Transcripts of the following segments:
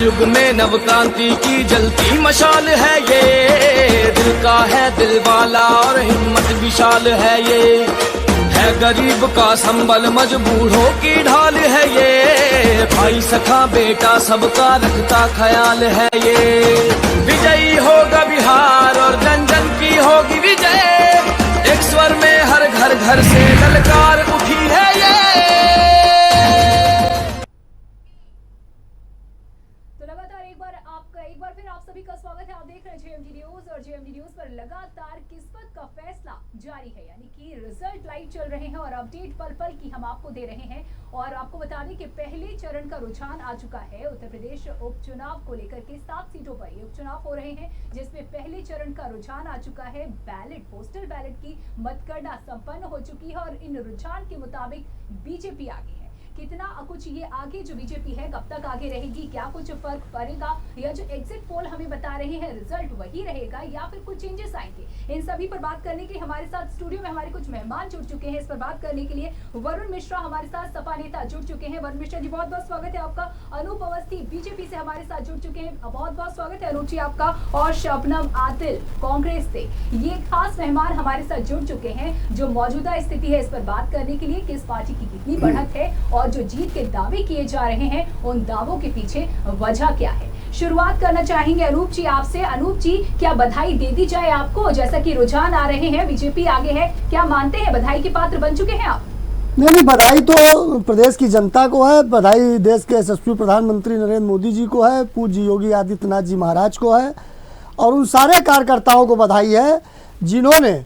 युग में नव क्रांति की जलती मशाल है ये, दिल का है दिल वाला और हिम्मत विशाल है ये, है गरीब का संबल मजबूरों की ढाल है ये, भाई सखा बेटा सबका रखता ख्याल है ये। विजयी होगा बिहार और जन जन की होगी विजय, एक स्वर में हर घर घर से ललकार उठी है ये। एक बार फिर आप सभी का स्वागत है। आप देख रहे हैं जेएमडी न्यूज और जेएमडी न्यूज पर लगातार किस्मत का फैसला जारी है, यानी कि रिजल्ट लाइव चल रहे हैं और अपडेट पल पल की हम आपको दे रहे हैं। और आपको बता दें कि पहले चरण का रुझान आ चुका है। उत्तर प्रदेश उपचुनाव को लेकर के 7 सीटों पर ये उपचुनाव हो रहे हैं, जिसमें पहले चरण का रुझान आ चुका है। बैलेट पोस्टल बैलेट की मतगणना संपन्न हो चुकी है और इन रुझान के मुताबिक बीजेपी आगे है। कितना कुछ ये आगे जो बीजेपी है कब तक आगे रहेगी, क्या कुछ फर्क पड़ेगा, या जो एग्जिट पोल हमें बता रहे हैं रिजल्ट वही रहेगा या फिर कुछ चेंजेस आएंगे, इन सभी पर बात करने के लिए हमारे साथ स्टूडियो में हमारे कुछ मेहमान जुड़ चुके हैं। इस पर बात करने के लिए वरुण मिश्रा हमारे साथ सपा नेता जुड़ चुके हैं। वरुण मिश्रा जी बहुत बहुत स्वागत है आपका। अनूप अवस्थी बीजेपी से हमारे साथ जुड़ चुके हैं, बहुत बहुत स्वागत है अनूप जी आपका। और शबनम आदिल कांग्रेस से ये खास मेहमान हमारे साथ जुड़ चुके हैं, जो मौजूदा स्थिति है इस पर बात करने के लिए, किस पार्टी की कितनी बढ़त है और जो जीत के दावे किए जा रहे हैं उन दावों के पीछे वजह क्या है। शुरुआत करना चाहेंगे अनूप जी आपसे। अनूप जी, क्या बधाई दे दी जाए आपको, जैसा कि रुझान आ रहे हैं बीजेपी आगे है, क्या मानते हैं बधाई के पात्र बन चुके हैं आप? नहीं, बधाई तो प्रदेश की जनता को है, बधाई देश के यशस्वी प्रधानमंत्री नरेंद्र मोदी जी को है, पूज्य योगी आदित्यनाथ जी महाराज को है, और उन सारे कार्यकर्ताओं को बधाई है जिन्होंने,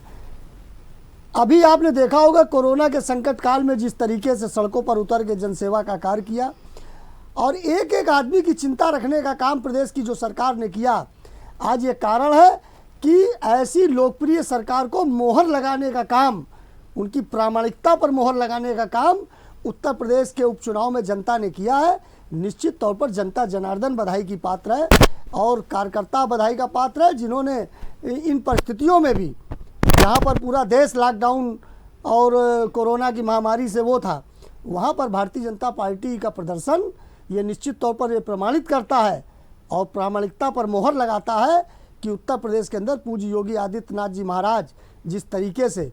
अभी आपने देखा होगा कोरोना के संकट काल में जिस तरीके से सड़कों पर उतर के जनसेवा का कार्य किया और एक एक आदमी की चिंता रखने का काम प्रदेश की जो सरकार ने किया, आज ये कारण है कि ऐसी लोकप्रिय सरकार को मोहर लगाने का काम, उनकी प्रामाणिकता पर मोहर लगाने का काम उत्तर प्रदेश के उपचुनाव में जनता ने किया है। निश्चित तौर पर जनता जनार्दन बधाई की पात्र है और कार्यकर्ता बधाई का पात्र है, जिन्होंने इन परिस्थितियों में भी, जहाँ पर पूरा देश लॉकडाउन और कोरोना की महामारी से वो था, वहाँ पर भारतीय जनता पार्टी का प्रदर्शन ये निश्चित तौर पर ये प्रमाणित करता है और प्रामाणिकता पर मोहर लगाता है कि उत्तर प्रदेश के अंदर पूज्य योगी आदित्यनाथ जी महाराज जिस तरीके से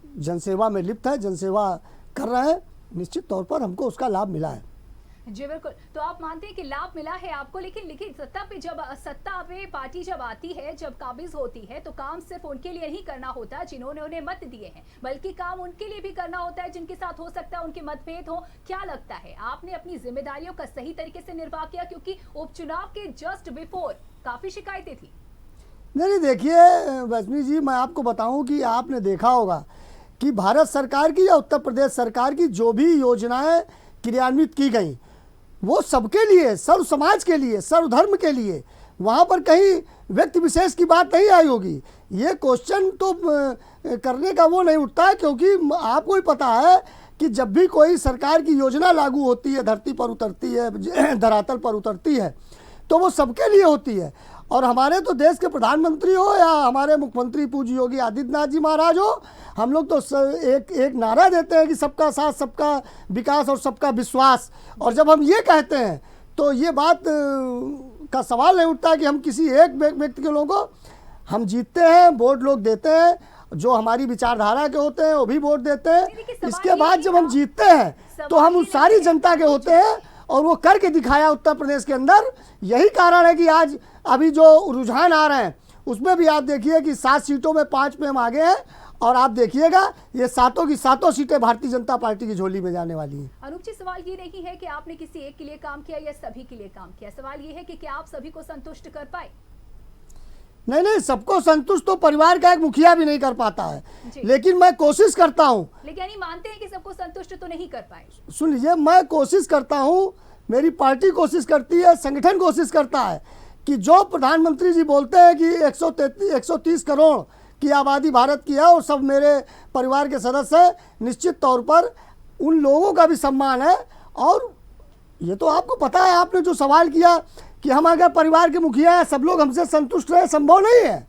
जनसेवा में लिप्त है, जनसेवा कर रहे हैं, निश्चित तौर पर हमको उसका लाभ मिला है। जी बिल्कुल, तो आप मानते हैं कि लाभ मिला है आपको, लेकिन सत्ता पे पार्टी जब आती है, जब काबिज होती है, तो काम सिर्फ उनके लिए नहीं करना होता जिन्होंने उन्हें मत दिए हैं, बल्कि काम उनके लिए भी करना होता है जिनके साथ हो सकता है उनके मतभेद हो। क्या लगता है आपने अपनी जिम्मेदारियों का सही तरीके से निर्वाह किया, क्योंकि उपचुनाव के जस्ट बिफोर काफी शिकायतें थी? नहीं, देखिए वैष्णवी जी, मैं आपको बताऊं कि आपने देखा होगा कि भारत सरकार की या उत्तर प्रदेश सरकार की जो भी योजनाएं क्रियान्वित की गई, वो सबके लिए, सर्व समाज के लिए, सर्वधर्म के लिए, वहाँ पर कहीं व्यक्ति विशेष की बात नहीं आई होगी। ये क्वेश्चन तो करने का वो नहीं उठता है, क्योंकि आपको ही पता है कि जब भी कोई सरकार की योजना लागू होती है, धरती पर उतरती है, धरातल पर उतरती है, तो वो सबके लिए होती है। और हमारे तो देश के प्रधानमंत्री हो या हमारे मुख्यमंत्री पूज्य योगी आदित्यनाथ जी महाराज हो, हम लोग तो एक नारा देते हैं कि सबका साथ, सबका विकास और सबका विश्वास। और जब हम ये कहते हैं तो ये बात का सवाल नहीं उठता कि हम किसी एक व्यक्ति के लोगों को, हम जीतते हैं, वोट लोग देते हैं, जो हमारी विचारधारा के होते हैं वो भी वोट देते हैं। इसके बाद जब हम जीतते हैं तो हम उस सारी जनता के होते हैं और वो करके दिखाया उत्तर प्रदेश के अंदर। यही कारण है कि आज अभी जो रुझान आ रहे हैं उसमें भी आप देखिए कि 7 सीटों में 5 में हम आगे हैं, और आप देखिएगा ये सातों की सातों सीटें भारतीय जनता पार्टी की झोली में जाने वाली हैं। अनूप जी, सवाल ये नहीं है कि आपने किसी एक के लिए काम किया या सभी के लिए काम किया, सवाल ये है कि क्या आप सभी को संतुष्ट कर पाए? नहीं, सबको संतुष्ट तो परिवार का एक मुखिया भी नहीं कर पाता है, लेकिन मैं कोशिश करता हूँ। लेकिन यानी मानते हैं कि सबको संतुष्ट तो नहीं कर पाए? सुन लीजिए, मैं कोशिश करता हूँ, मेरी पार्टी कोशिश करती है, संगठन कोशिश करता है कि जो प्रधानमंत्री जी बोलते हैं कि 130 करोड़ की आबादी भारत की है और सब मेरे परिवार के सदस्य हैं, निश्चित तौर पर उन लोगों का भी सम्मान है। और ये तो आपको पता है, आपने जो सवाल किया कि हम अगर परिवार के मुखिया हैं, सब लोग हमसे संतुष्ट रहे, संभव नहीं है।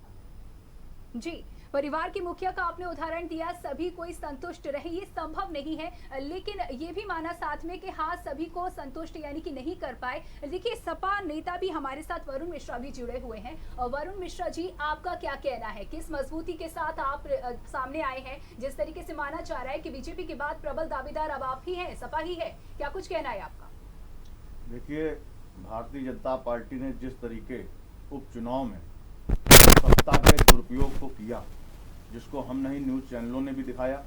जी परिवार के मुखिया का आपने उदाहरण दिया, सभी कोई संतुष्ट रहे ये संभव नहीं है, लेकिन ये भी माना साथ में कि हाँ सभी को संतुष्ट यानी कि नहीं कर पाए। देखिए सपा नेता भी हमारे साथ वरुण मिश्रा भी जुड़े हुए हैं। और वरुण मिश्रा जी, आपका क्या कहना है, किस मजबूती के साथ आप सामने आए हैं? जिस तरीके से माना जा रहा है कि बीजेपी के बाद प्रबल दावेदार अब आप ही हैं, सपा ही है, क्या कुछ कहना है आपका? देखिए, भारतीय जनता पार्टी ने जिस तरीके उपचुनाव में सत्ता के दुरुपयोग को किया, जिसको हम नहीं न्यूज चैनलों ने भी दिखाया,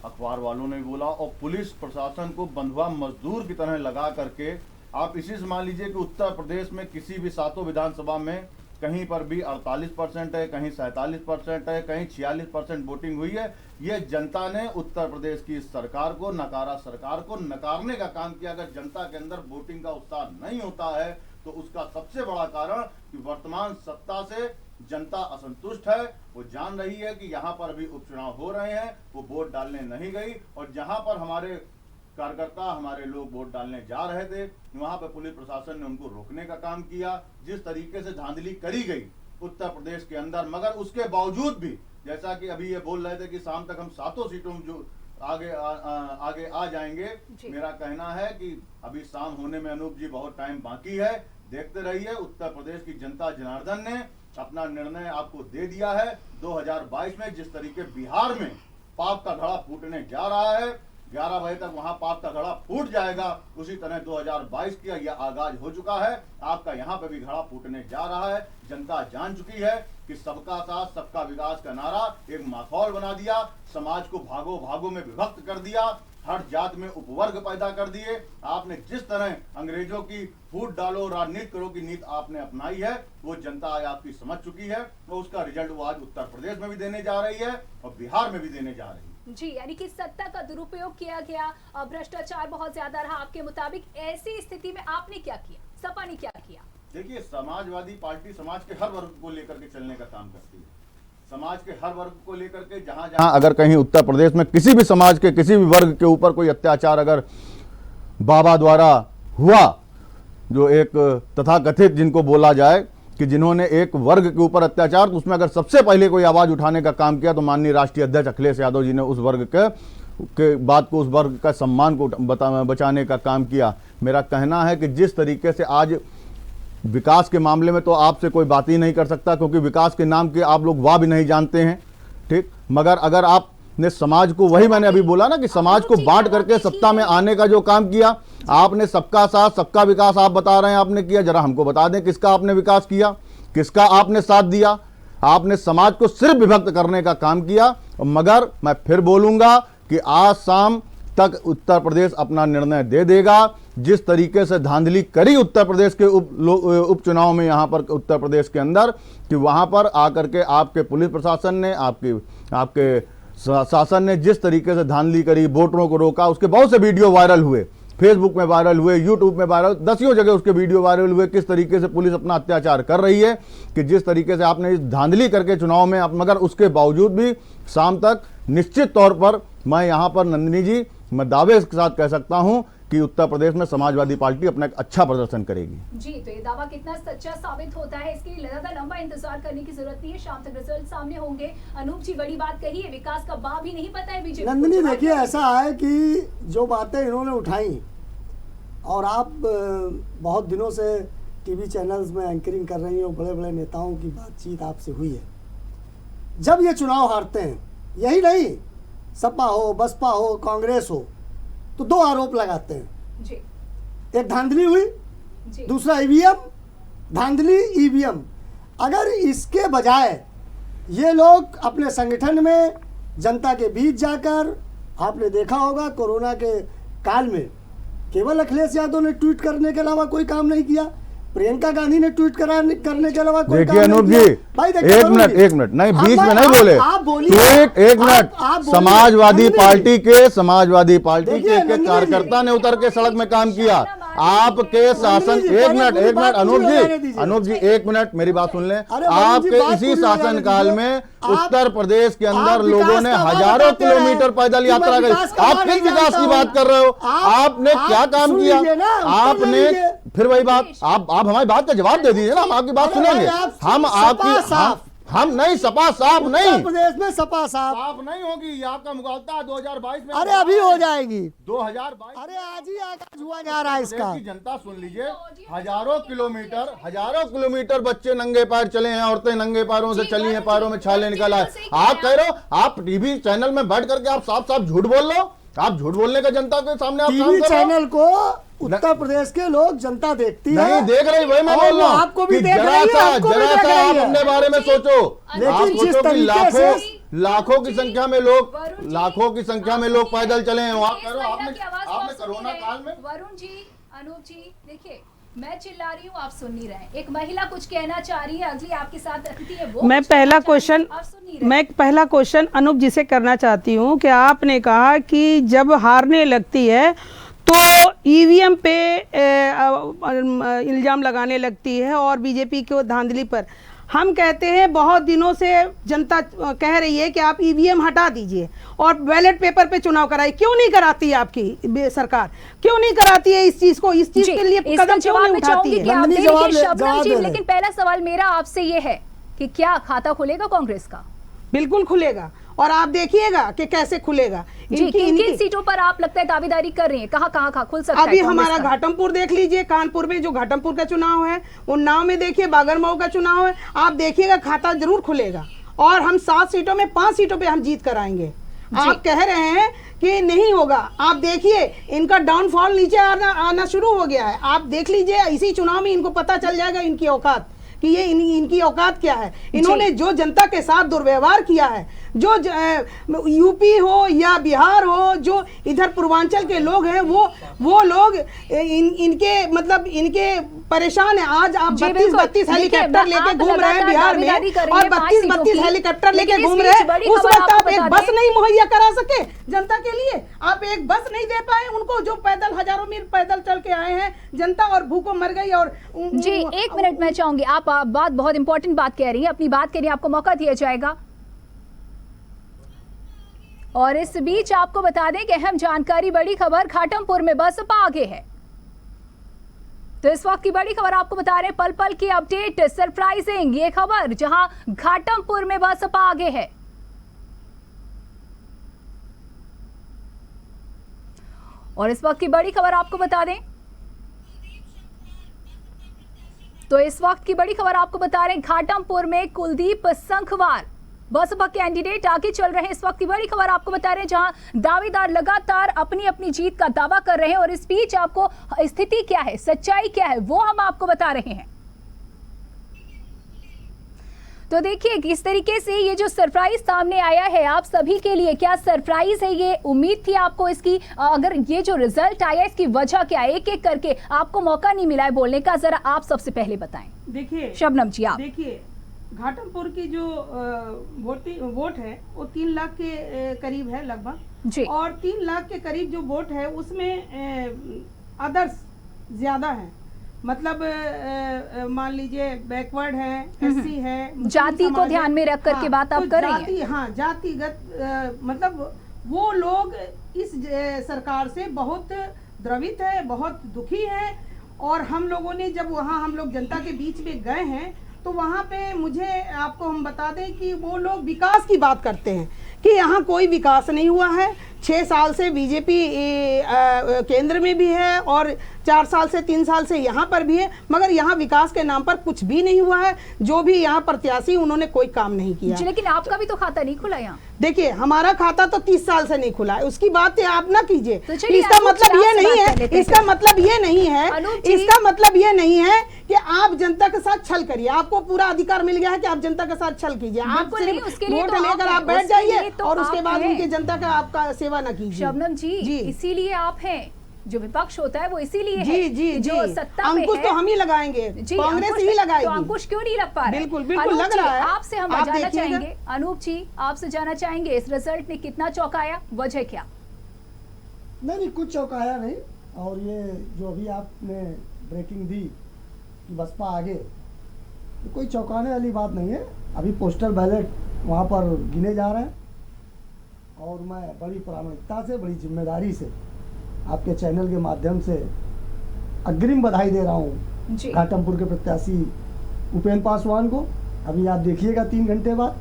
अखबार वालों ने भी बोला, और पुलिस प्रशासन को बंधुआ मजदूर की तरह लगा करके, आप इसी से मान लीजिए कि उत्तर प्रदेश में किसी भी 7 विधानसभा में कहीं पर भी 48% है, कहीं 47% है, कहीं 46% वोटिंग हुई है। ये जनता ने उत्तर प्रदेश की सरकार को नकारा, सरकार को नकारने का काम किया। अगर जनता के अंदर वोटिंग का उत्साह नहीं होता है तो उसका सबसे बड़ा कारण कि वर्तमान सत्ता से जनता असंतुष्ट है। वो जान रही है कि यहाँ पर अभी उपचुनाव हो रहे हैं, वो वोट डालने नहीं गई, और जहाँ पर हमारे कार्यकर्ता, हमारे लोग वोट डालने जा रहे थे, वहां पर पुलिस प्रशासन ने उनको रोकने का काम किया। जिस तरीके से धांधली करी गई उत्तर प्रदेश के अंदर, मगर उसके बावजूद भी, जैसा कि अभी ये बोल रहे थे कि शाम तक हम 7 सीटों में जो आगे आ जाएंगे, मेरा कहना है कि अभी शाम होने में अनूप जी बहुत टाइम बाकी है। देखते रहिए, उत्तर प्रदेश की जनता जनार्दन ने अपना निर्णय आपको दे दिया है। 2022 में जिस तरीके बिहार में पाप का घड़ा फूटने जा रहा है, 11 बजे तक वहां पाप का घड़ा फूट जाएगा, उसी तरह 2022 का यह आगाज हो चुका है। आपका यहाँ पे भी घड़ा फूटने जा रहा है। जनता जान चुकी है कि सबका साथ सबका विकास का नारा एक माहौल बना दिया, समाज को भागों भागों में विभक्त कर दिया, हर जात में उपवर्ग पैदा कर दिए। आपने जिस तरह अंग्रेजों की फूट डालो राजनीति करो की नीति आपने अपनाई है, वो जनता आज आपकी समझ चुकी है। वो उसका रिजल्ट वो आज उत्तर प्रदेश में भी देने जा रही है और बिहार में भी देने जा रही है। जी, यानी कि सत्ता का दुरुपयोग किया गया, भ्रष्टाचार बहुत ज्यादा रहा आपके मुताबिक। ऐसी स्थिति में आपने क्या किया, सपा ने क्या किया? देखिए, समाजवादी पार्टी समाज के हर वर्ग को लेकर के चलने का काम करती है। समाज के हर वर्ग को लेकर के जहां जहां अगर कहीं उत्तर प्रदेश में किसी भी समाज के किसी भी वर्ग के ऊपर कोई अत्याचार अगर बाबा द्वारा हुआ, जो एक तथाकथित जिनको बोला जाए कि जिन्होंने एक वर्ग के ऊपर अत्याचार, तो उसमें अगर सबसे पहले कोई आवाज उठाने का काम किया तो माननीय राष्ट्रीय अध्यक्ष अखिलेश यादव जी ने उस वर्ग के बात को, उस वर्ग का सम्मान को बचाने का काम किया। मेरा कहना है कि जिस तरीके से आज विकास के मामले में तो आपसे कोई बात ही नहीं कर सकता, क्योंकि विकास के नाम के आप लोग वाह भी नहीं जानते हैं, ठीक। मगर अगर आपने समाज को, वही मैंने अभी बोला ना कि समाज को बांट करके सत्ता में आने का जो काम किया, आपने सबका साथ सबका विकास आप बता रहे हैं आपने किया, जरा हमको बता दें किसका आपने विकास किया, किसका आपने साथ दिया। आपने समाज को सिर्फ विभक्त करने का काम किया। मगर मैं फिर बोलूंगा कि आज शाम तक उत्तर प्रदेश अपना निर्णय दे देगा। जिस तरीके से धांधली करी उत्तर प्रदेश के उपचुनाव में यहाँ पर उत्तर प्रदेश के अंदर, कि वहाँ पर आकर के आपके पुलिस प्रशासन ने, आपके शासन ने जिस तरीके से धांधली करी, वोटरों को रोका, उसके बहुत से वीडियो वायरल हुए, फेसबुक में वायरल हुए, यूट्यूब में वायरल, दसियों जगह उसके वीडियो वायरल हुए, किस तरीके से पुलिस अपना अत्याचार कर रही है, कि जिस तरीके से आपने इस धांधली करके चुनाव में, मगर उसके बावजूद भी शाम तक निश्चित तौर पर मैं यहाँ पर नंदिनी जी, मैं दावे के साथ कह सकता हूं कि उत्तर प्रदेश में समाजवादी पार्टी अपना एक अच्छा प्रदर्शन करेगी। जी, तो ये दावा कितना सच्चा साबित होता है, इसके लिए ज्यादा लंबा इंतजार करने की जरूरत नहीं है। शाम तक रिजल्ट सामने होंगे। अनूप जी, बड़ी बात कही है, विकास का बा भी नहीं पता है बीजेपी। नंदिनी देखिए, ऐसा है कि जो बातें इन्होंने उठाई, और आप बहुत दिनों से टीवी चैनल्स में एंकरिंग कर रही हो, बड़े बड़े नेताओं की बातचीत आपसे हुई है। जब ये चुनाव हारते हैं, यही नहीं, सपा हो, बसपा हो, कांग्रेस हो, तो 2 आरोप लगाते हैं जी। एक धांधली हुई जी। दूसरा ईवीएम, धांधली ईवीएम। अगर इसके बजाय ये लोग अपने संगठन में जनता के बीच जाकर, आपने देखा होगा कोरोना के काल में केवल अखिलेश यादव ने ट्वीट करने के अलावा कोई काम नहीं किया, प्रियंका गांधी ने ट्वीट करने के अलावा कोई काम नहीं किया। अनूप जी, एक मिनट नहीं, बीच में नहीं बोले, ट्वीट, एक मिनट, समाजवादी पार्टी के कार्यकर्ता ने उतर के सड़क में काम किया। आपके शासन, एक मिनट अनूप जी एक मिनट मेरी बात सुन लें। आपके इसी शासन काल में उत्तर प्रदेश के अंदर लोगों ने हजारों किलोमीटर पैदल यात्रा करी। आप किस विकास की बात कर रहे हो? आपने क्या काम किया? आपने फिर वही बात, आप हमारी बात का जवाब दे दीजिए ना, हम आपकी बात सुनेंगे। हम नहीं, सपा साफ नहीं, उत्तर प्रदेश में सपा साफ साफ नहीं होगी। ये आपका मुकाबला 2022 में, अरे अभी हो जाएगी 2022। अरे आज ही आगाज हुआ जा रहा है इसका। की जनता सुन लीजिए, हजारों किलोमीटर बच्चे नंगे पैर चले हैं, औरतें नंगे पैरों से चली हैं, पैरों में छाले निकल आए। आप कह रहे हो, आप टीवी चैनल में बैठ करके आप साफ साफ झूठ बोल रहे हो। आप झूठ बोलने का जनता के सामने आप काम टीवी कर रहे हो। चैनल को उत्तर प्रदेश के लोग जनता देखती है। नहीं देख रही, वही मैं और बोल रहा हूँ आपको भी कि देख रही है, आपको भी जरा देख सा रही आप है। अपने बारे में सोचो। लेकिन आप जिस सोचो कि तरीके से लाखों की संख्या में लोग पैदल चले हैं वहाँ। करो आपने कोरोना काल में। वरुण जी, अनूप जी, देखिए मैं चिल्ला रही हूँ, आप सुन नहीं रहे। एक महिला कुछ कहना चाह रही है, अगली आपके साथ अतिथि है, वो मैं कुछ कहना पहला चाह रही है, क्वेश्चन आप सुन नहीं रहे। मैं पहला क्वेश्चन अनूप जी से करना चाहती हूँ कि आपने कहा कि जब हारने लगती है तो ईवीएम पे इल्ज़ाम लगाने लगती है और बीजेपी को धांधली पर। हम कहते हैं बहुत दिनों से जनता कह रही है कि आप ईवीएम हटा दीजिए और बैलेट पेपर पे चुनाव कराइए। क्यों नहीं कराती है आपकी सरकार? क्यों नहीं कराती है इस चीज को? इस चीज के लिए कदम क्यों नहीं उठाती है? नंदनी जवाब दे। लेकिन पहला सवाल मेरा आपसे ये है कि क्या खाता खुलेगा कांग्रेस का? बिल्कुल खुलेगा और आप देखिएगा कि कैसे खुलेगा। जी, किन सीटों पर आप लगता है दावेदारी कर रही हैं? कहाँ खुल सकता है? अभी हमारा घाटमपुर देख लीजिए, कानपुर में जो घाटमपुर का चुनाव है, उन्नाव में देखिए, बागरमऊ का चुनाव है, आप देखिएगा खाता जरूर खुलेगा और हम 7 सीटों में 5 सीटों पे हम जीत कर आएंगे। आप कह रहे हैं कि नहीं होगा, आप देखिए इनका डाउनफॉल नीचे आना शुरू हो गया है। आप देख लीजिए, इसी चुनाव में इनको पता चल जाएगा इनकी औकात कि ये इनकी औकात क्या है। इन्होंने जो जनता के साथ दुर्व्यवहार किया है, जो यूपी हो या बिहार हो, जो इधर पूर्वांचल के लोग हैं, वो लोग इनके मतलब इनके परेशान है। आज आप 32 हेलीकॉप्टर लेके घूम रहे हैं बिहार में और 32 हेलीकॉप्टर लेके घूम रहे हैं। उस वक्त आप एक बस नहीं मुहैया करा सके जनता के लिए? आप एक बस नहीं दे पाए उनको, जो पैदल हजारों मील पैदल चल के आए हैं जनता और भूखों मर गई। और जी, 1 मिनट मैं चाहूंगी, आप बात बहुत इंपॉर्टेंट बात कह रही हैं, अपनी बात करिए, आपको मौका दिया जाएगा। और इस बीच आपको बता दें कि अहम जानकारी, बड़ी खबर, घाटमपुर में बसपा आगे है। तो इस वक्त की बड़ी खबर आपको बता रहे हैं, पल पल की अपडेट, सरप्राइजिंग ये खबर, जहां घाटमपुर में बसपा आगे है। और इस वक्त की बड़ी खबर आपको बता दें, तो इस वक्त की बड़ी खबर आपको बता रहे हैं, घाटमपुर में कुलदीप संखवार बसपा कैंडिडेट आगे चल रहे हैं। इस वक्त की बड़ी खबर आपको बता रहे हैं, जहां दावेदार लगातार अपनी अपनी जीत का दावा कर रहे हैं। और इस बीच आपको स्थिति क्या है, सच्चाई क्या है, वो हम आपको बता रहे हैं। तो देखिए किस तरीके से ये जो सरप्राइज सामने आया है आप सभी के लिए, क्या सरप्राइज है ये? उम्मीद थी आपको इसकी? अगर ये जो रिजल्ट आया इसकी वजह क्या है? एक एक करके आपको मौका नहीं मिला है बोलने का, जरा आप सबसे पहले बताएं। देखिए शबनम जी, आप देखिए, घाटमपुर की जो वोट है वो 3 लाख के करीब है लगभग जी, और 3 लाख के करीब जो वोट है उसमें अदर्स ज्यादा है। मतलब मान लीजिए बैकवर्ड है, एससी है, जाति को ध्यान में रख करके बात आप कर रही हैं। हाँ, जातिगत मतलब वो लोग इस सरकार से बहुत द्रवित है, बहुत दुखी है। और हम लोगों ने जब वहाँ हम लोग जनता के बीच में गए हैं तो वहाँ पे मुझे आपको हम बता दें कि वो लोग विकास की बात करते हैं कि यहाँ कोई विकास नहीं हुआ है। 6 साल से बीजेपी केंद्र में भी है और 4 साल से 3 साल से यहाँ पर भी है, मगर यहाँ विकास के नाम पर कुछ भी नहीं हुआ है। जो भी यहाँ प्रत्याशी उन्होंने कोई काम नहीं किया। लेकिन आपका भी तो खाता नहीं खुला यहाँ। देखिए हमारा खाता तो 30 साल से नहीं खुला है, उसकी बात आप ना कीजिए। तो इसका मतलब ये नहीं है, इसका मतलब ये नहीं है, इसका मतलब ये नहीं है कि आप जनता के साथ छल करिए। आपको पूरा अधिकार मिल गया है कि आप जनता के साथ छल कीजिए। आप सिर्फ वोट लेकर आप बैठ जाइए और उसके बाद उनकी जनता का आपका सेवा न कीजिए। शबनम जी, इसीलिए आप हैं, जो विपक्ष होता है वो इसीलिए है। जी, जो सत्ता में अंकुश तो हम ही लगाएंगे, कांग्रेस ही लगाएगी। तो अंकुश क्यों नहीं लग पा रहे? बिल्कुल लग रहा है। आपसे हम जानना चाहेंगे, अनूप जी आपसे जानना चाहेंगे, इस रिजल्ट ने कितना चौंकाया, वजह क्या? नहीं, कुछ चौंकाया नहीं। और ये जो अभी आपने ब्रेकिंग दी कि बसपा आगे, तो कोई चौंकाने वाली बात नहीं है। अभी पोस्टल बैलेट वहाँ पर गिने जा रहे हैं और मैं बड़ी प्रामाणिकता से, बड़ी जिम्मेदारी से आपके चैनल के माध्यम से अग्रिम बधाई दे रहा हूँ घाटमपुर के प्रत्याशी उपेंद्र पासवान को अभी आप देखिएगा 3 घंटे बाद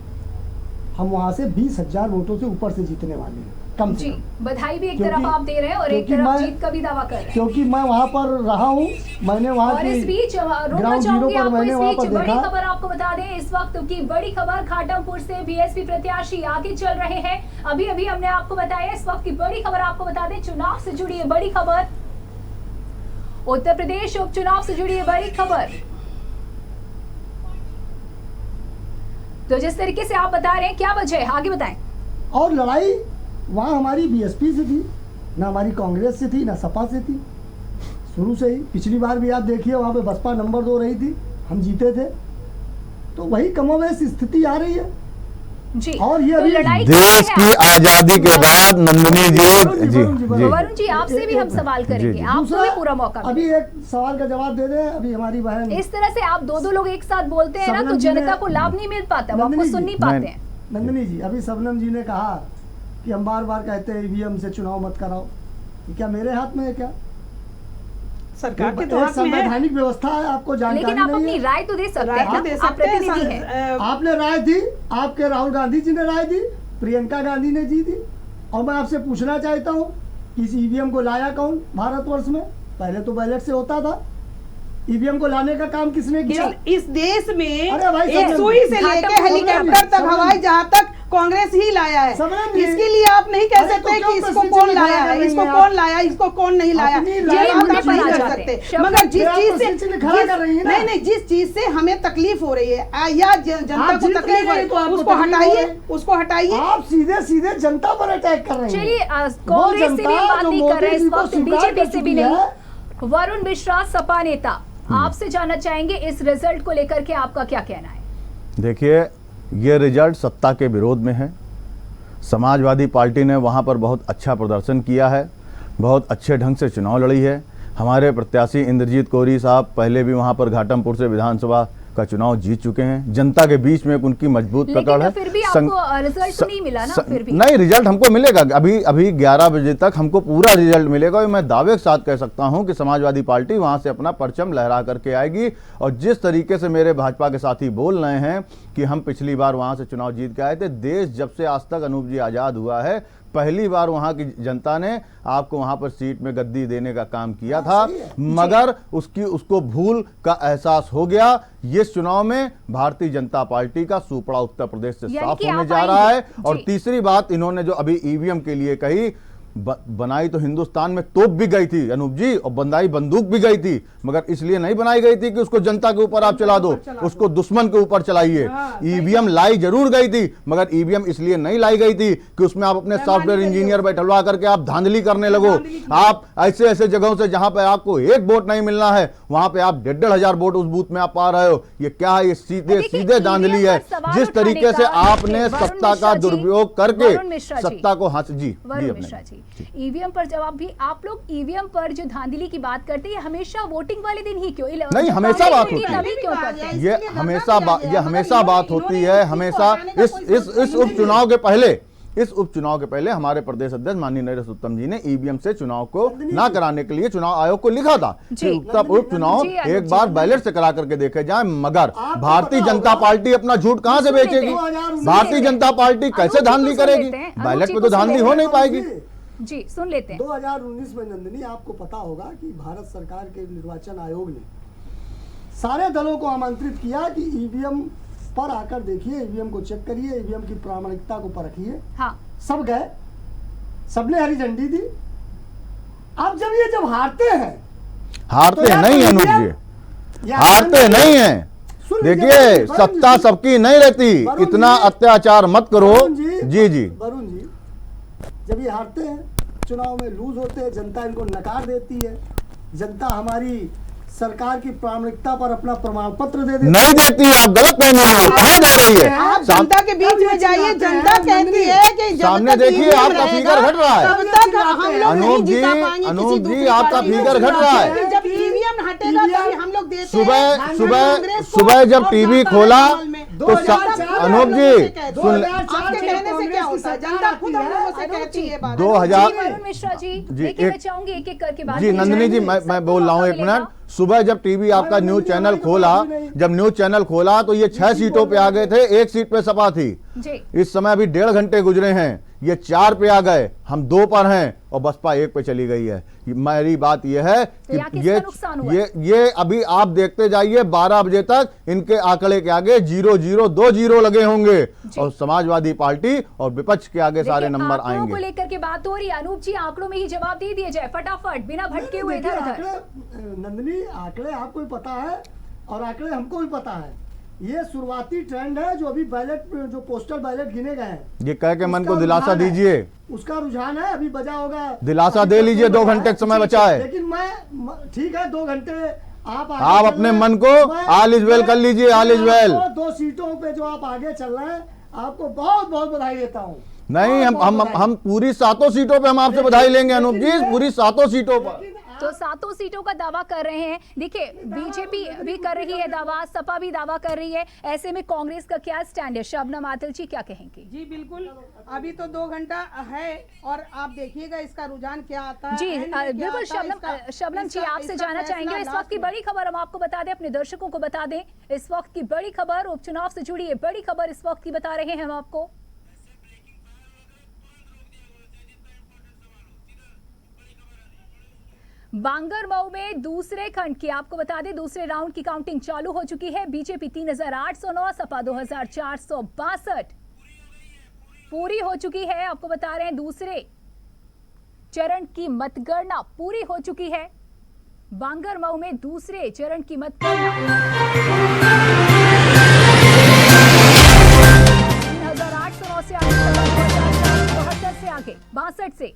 हम वहाँ से 20,000 वोटों से ऊपर से जीतने वाले हैं, कम से जी, कम। बधाई भी एक क्योंकि- तरफ आप दे रहे हैं और एक क्योंकि तरफ मैं- जीत का भी दावा कर रहे हैं। क्योंकि मैं वहाँ पर रहा हूँ, मैंने वहाँ और इस बीच रोकना ग्राउंड जीरो चाहूंगी पर आपको, मैंने इस वहाँ बीच पर बड़ी देखा। खबर आपको बता दें, इस वक्त की बड़ी खबर घाटमपुर से बीएसपी प्रत्याशी आगे चल रहे हैं। अभी अभी हमने आपको बताया, इस वक्त की बड़ी खबर आपको बता दें, चुनाव से जुड़ी है बड़ी खबर, उत्तर प्रदेश उपचुनाव से जुड़ी है बड़ी खबर। तो जिस तरीके से आप बता रहे हैं, क्या वजह है, आगे बताएं। और लड़ाई वहाँ हमारी बीएसपी से थी, ना हमारी कांग्रेस से थी, ना सपा से थी, शुरू से ही। पिछली बार भी आप देखिए वहाँ पे बसपा नंबर 2 रही थी, हम जीते थे। तो वही कमोबेश स्थिति आ रही है। जी, और ये तो अभी लड़ाई देश की आजादी के बाद नंदिनी जी वरुण जी जी वरुण जी आपसे भी हम सवाल करेंगे, जी। आपको भी पूरा मौका अभी मिलेगा। एक सवाल का जवाब दे दें। अभी हमारी बहन इस तरह से आप दो लोग एक साथ बोलते हैं ना, तो शबनम जी ने- जनता को लाभ नहीं मिल पाता, वो आपको नंदिनी सुन जी, नहीं पाते मैं- हैं। नंदिनी जी, अभी शबनम जी ने कहा कि हम बार बार कहते हैं ईवीएम से चुनाव मत कराओ। ये क्या मेरे हाथ में है क्या? सरकार के एक तो हाथ में है। संवैधानिक व्यवस्था है, आपको जानकारी लेकिन आप नहीं अपनी है। राय तो दे सकते राय हैं तो ना, दे आप सकते हैं, प्रतिनिधि हैं। आपने राय दी, आपके राहुल गांधी जी ने राय दी, प्रियंका गांधी ने जी दी। और मैं आपसे पूछना चाहता हूँ कि इस ईवीएम को लाया कौन भारतवर्ष में? पहले तो बैलेट से होता था। ईवीएम को लाने का काम किसने किया? इस देश में अरे भाई, एक समझ- सुई से लेके घाटमपुर हेलीकॉप्टर तक, समझ- हवाई जहाज तक कांग्रेस ही लाया है। समझ नहीं। इसके लिए आप नहीं कह अरे तो सकते क्यों कि इसको प्रश्न कौन चिन्ह लाया खड़ा है, कर इसको रही हैं कौन आप? लाया, इसको कौन नहीं लाया, अपनी ये राय आप मुद्दे नहीं पर आ कर जाते सकते। हैं। शब्द मगर जिस आप चीज से प्रश्न चिन्ह खड़ा कर रही हैं ना। नहीं, जिस चीज से हमें तकलीफ हो रही है या जनता आप को जीत तकलीफ रही हो हैं रही तो आपको है, उसको तकलीफ हो हटाइए, रही। उसको हटाइए। आप सीधे सीधे जनता पर अटैक कर रहे हैं। चलिए, वो कांग्रेस से भी जनता बात जो नहीं कर रहे हैं इस मोदी जी को वक्त, स्वीकार बीजेपी कर से भी चुकी नहीं। है। वरुण मिश्रा, सपा नेता, आपसे जानना चाहेंगे इस रिजल्ट को लेकर के आपका क्या कहना है? देखिए, ये रिजल्ट सत्ता के विरोध में है। समाजवादी पार्टी ने वहाँ पर बहुत अच्छा प्रदर्शन किया है, बहुत अच्छे ढंग से चुनाव लड़ी है। हमारे प्रत्याशी इंद्रजीत कोहरी साहब पहले भी वहाँ पर घाटमपुर से विधानसभा का चुनाव जीत चुके हैं। जनता के बीच में उनकी मजबूत लेकिन पकड़ है। फिर भी आपको रिजल्ट तो नहीं मिला ना, फिर भी नहीं, रिजल्ट हमको मिलेगा। अभी 11 बजे तक हमको पूरा रिजल्ट मिलेगा और मैं दावे के साथ कह सकता हूं कि समाजवादी पार्टी वहां से अपना परचम लहरा करके आएगी। और जिस तरीके से मेरे भाजपा के साथी बोल रहे हैं कि हम पिछली बार वहां से चुनाव जीत के आए थे, देश जब से आज तक अनूप जी आज़ाद हुआ है, पहली बार वहां की जनता ने आपको वहां पर सीट में गद्दी देने का काम किया था, मगर उसको भूल का एहसास हो गया। ये चुनाव में भारतीय जनता पार्टी का सुपड़ा उत्तर प्रदेश से यानी साफ कि होने आप जा रहा है। आएंगे। और जी। तीसरी बात, इन्होंने जो अभी ईवीएम के लिए कही, बनाई तो हिंदुस्तान में तोप भी गई थी अनूप जी, और बंदाई बंदूक भी गई थी, मगर इसलिए नहीं बनाई गई थी कि उसको जनता के ऊपर आप चला दो, उसको दुश्मन के ऊपर चलाइए। ईवीएम लाई जरूर गई थी, मगर ईवीएम इसलिए नहीं लाई गई थी कि उसमें आप अपने सॉफ्टवेयर इंजीनियर बैठलवा करके आप धांधली करने लगो। आप ऐसे ऐसे जगहों से जहां पे आपको एक वोट नहीं मिलना है, वहां पे आप 1,500 वोट उस बूथ में आप पा रहे हो। ये क्या है? ये सीधे देखिए, सीधे धांधली है। EVM पर सवाल जिस तरीके से उठाने का आपने वरुण सत्ता मिश्रा का जी, दुरुपयोग करके वरुण मिश्रा जी, सत्ता को हाथ जी वरुण अपने मिश्रा जी, ईवीएम पर जवाब भी आप लोग ईवीएम पर जो धांधली की बात करते हैं, हमेशा वोटिंग वाले दिन ही क्यों? नहीं, हमेशा बात होती है। तभी क्यों करते हैं? ये हमेशा बात होती है। हमेशा इस उपचुनाव के पहले हमारे प्रदेश अध्यक्ष माननीय नरेश उत्तम जी ने ईवीएम से चुनाव को ना कराने के लिए चुनाव आयोग को लिखा था कि उपचुनाव जी, एक बार बैलेट से करा करके देखे जाए। मगर भारतीय जनता पार्टी अपना झूठ कहां से बेचेगी? भारतीय जनता पार्टी कैसे धांधली करेगी? बैलेट पे तो धांधली हो नहीं पाएगी। जी, सुन लेते हैं। 2019 में नंदिनी, आपको पता होगा कि भारत सरकार के निर्वाचन आयोग ने सारे दलों को आमंत्रित किया कि ईवीएम पर आकर देखिए, ईवीएम को चेक करिए, ईवीएम की प्रामाणिकता को परखिए। हाँ, सब गए, सबने हरी झंडी दी। अब जब हारते हैं, हारते नहीं अनूप जी, हारते नहीं है। सुन लीजिए, देखिए, वरुण सत्ता जी, सबकी नहीं रहती, वरुण इतना जी, अत्याचार मत करो। वरुण जी जी, वरुण जी, जब ये हारते हैं, चुनाव में लूज होते हैं, जनता इनको नकार देती है। जनता हमारी सरकार की प्रामाणिकता पर अपना प्रमाण पत्र दे देती है। नहीं देती है। आप गलत फहमी में हो, कहाँ जा रही है? आप जनता के बीच में जाइए, जनता कहती है कि जब सामने तक देखिए, EVM आपका रहेगा, फिगर घट रहा है। तब तक हम लोग अनूप नहीं जी, जिता पाएंगे अनूप किसी जी, दूसरी आपका पार्टी को। फिगर घट रहा है। जब ईवीएम हटेगा तभी हम लोग देते सुबह हैं सुबह कांग्रेस को सुबह जब और टीवी जनता खोला कमल में। तो 2004 अनूप जी सुन ले, आपके कहने से क्या होता है? जनता खुद हम लोगों से कहती है ये बात। 2000 जी, वरुण मिश्रा जी, जी, देखिए, मैं एक- चाहूंगी एक एक करके बात जी की नंदिनी जाए। जी, मैं सबको बोल रहा हूँ मौका एक मिलेगा। मिनट। सुबह जब टीवी आपका न्यूज चैनल खोला जब न्यूज चैनल खोला तो ये 6 सीटों पे आ गए थे, 1 सीट पे सपा थी। जी इस समय अभी 1.5 घंटे गुजरे हैं, ये 4 पे आ गए, हम 2 पर हैं और बसपा 1 पे चली गई है। मेरी बात यह है तो यहाँ कि किसका नुकसान हुआ? ये अभी आप देखते जाइए 12 बजे तक इनके आंकड़े के आगे 0-0-2-0 लगे होंगे और समाजवादी पार्टी और विपक्ष के आगे सारे देखिए, नंबर आंकड़ों को आएंगे। लेकर के बात हो रही है। अनूप जी, आंकड़ों में ही जवाब दे दिया जाए फटाफट, बिना भटके हुए देखिए, इधर उधर। आंकड़े नंदिनी, आंकड़े आपको भी पता है और आंकड़े हमको भी पता है। ये शुरुआती ट्रेंड है जो अभी बैलेट, जो पोस्टल बैलेट गिने गए हैं, ये कह के मन उसका को दिलासा रुझान है। दीजिए, उसका रुझान है, अभी बजा होगा, दिलासा दे लीजिए, 2 घंटे का समय बचा है। लेकिन मैं ठीक है, 2 घंटे आप आगे आप चल अपने रहे हैं। मन को मैं- ऑल इज वेल कर लीजिए, ऑल इज मैं वेल। आपको 2 सीटों पे जो आप आगे चल रहे हैं, आपको बहुत बहुत बधाई देता हूँ। नहीं, बहुत हम बधाई। हम पूरी 7 सीटों पे हम आपसे बधाई लेंगे अनूप जी, पूरी 7 सीटों पर। लेकिन तो 7 सीटों का दावा कर रहे हैं। देखिए, बीजेपी भी कर रही है दावा, सपा भी दावा कर रही है। ऐसे में कांग्रेस का क्या स्टैंड है? शबनम आतिल जी क्या कहेंगे? जी बिल्कुल, अभी तो 2 घंटा है और आप देखिएगा इसका रुझान क्या आता है। जी एंड में क्या बिल्कुल। आता है, शबनम जी, इसका- आपसे इसका जानना फैसला चाहेंगे इस वक्त की लास्ट में। बड़ी खबर हम आपको बता दें, अपने दर्शकों को बता दें। इस वक्त की बड़ी खबर, उपचुनाव से जुड़ी है बड़ी खबर इस वक्त की बता रहे हैं हम आपको। बांगरमऊ में दूसरे खंड की आपको बता दें, दूसरे राउंड की काउंटिंग चालू हो चुकी है। बीजेपी 3809, सपा 2462 पूरी हो चुकी है। आपको बता रहे हैं दूसरे चरण की मतगणना पूरी हो चुकी है। बांगरमऊ में दूसरे चरण की मतगणना 3809 से आगे, 2472 से आगे, 62 से।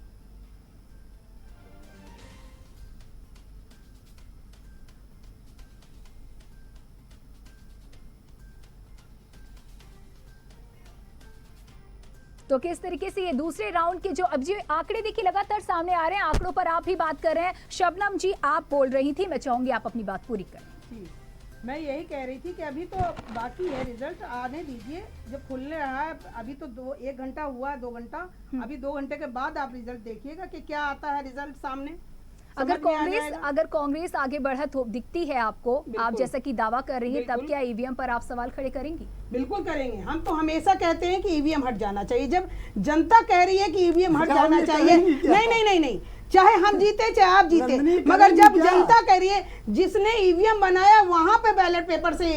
तो किस तरीके से ये दूसरे राउंड के जो अब जी आंकड़े देखिए लगातार सामने आ रहे हैं, आंकड़ों पर आप भी बात कर रहे हैं। शबनम जी, आप बोल रही थी, मैं चाहूंगी आप अपनी बात पूरी करें। जी, मैं यही कह रही थी कि अभी तो बाकी है, रिजल्ट आने दीजिए, जब खुलने रहा है। अभी तो 1 घंटा हुआ है, 2 घंटा, अभी 2 घंटे के बाद आप रिजल्ट देखिएगा कि क्या आता है रिजल्ट सामने। अगर समझ में आ कांग्रेस जाएगा। अगर कांग्रेस आगे बढ़त दिखती है आपको, आप बिल्कुल। जैसा कि दावा कर रही है, तब बिल्कुल। क्या ईवीएम पर आप सवाल खड़े करेंगी? बिल्कुल करेंगे। हम तो हमेशा कहते हैं कि ईवीएम हट जाना चाहिए। जब जनता कह रही है कि ईवीएम हट क्या जाना ये चाहिए, करेंगी क्या? नहीं, चाहे हम जीते चाहे आप जीते, नंदिनी मगर करेंगी जब क्या? जनता कह रही है, जिसने ईवीएम बनाया वहां पे बैलेट पेपर से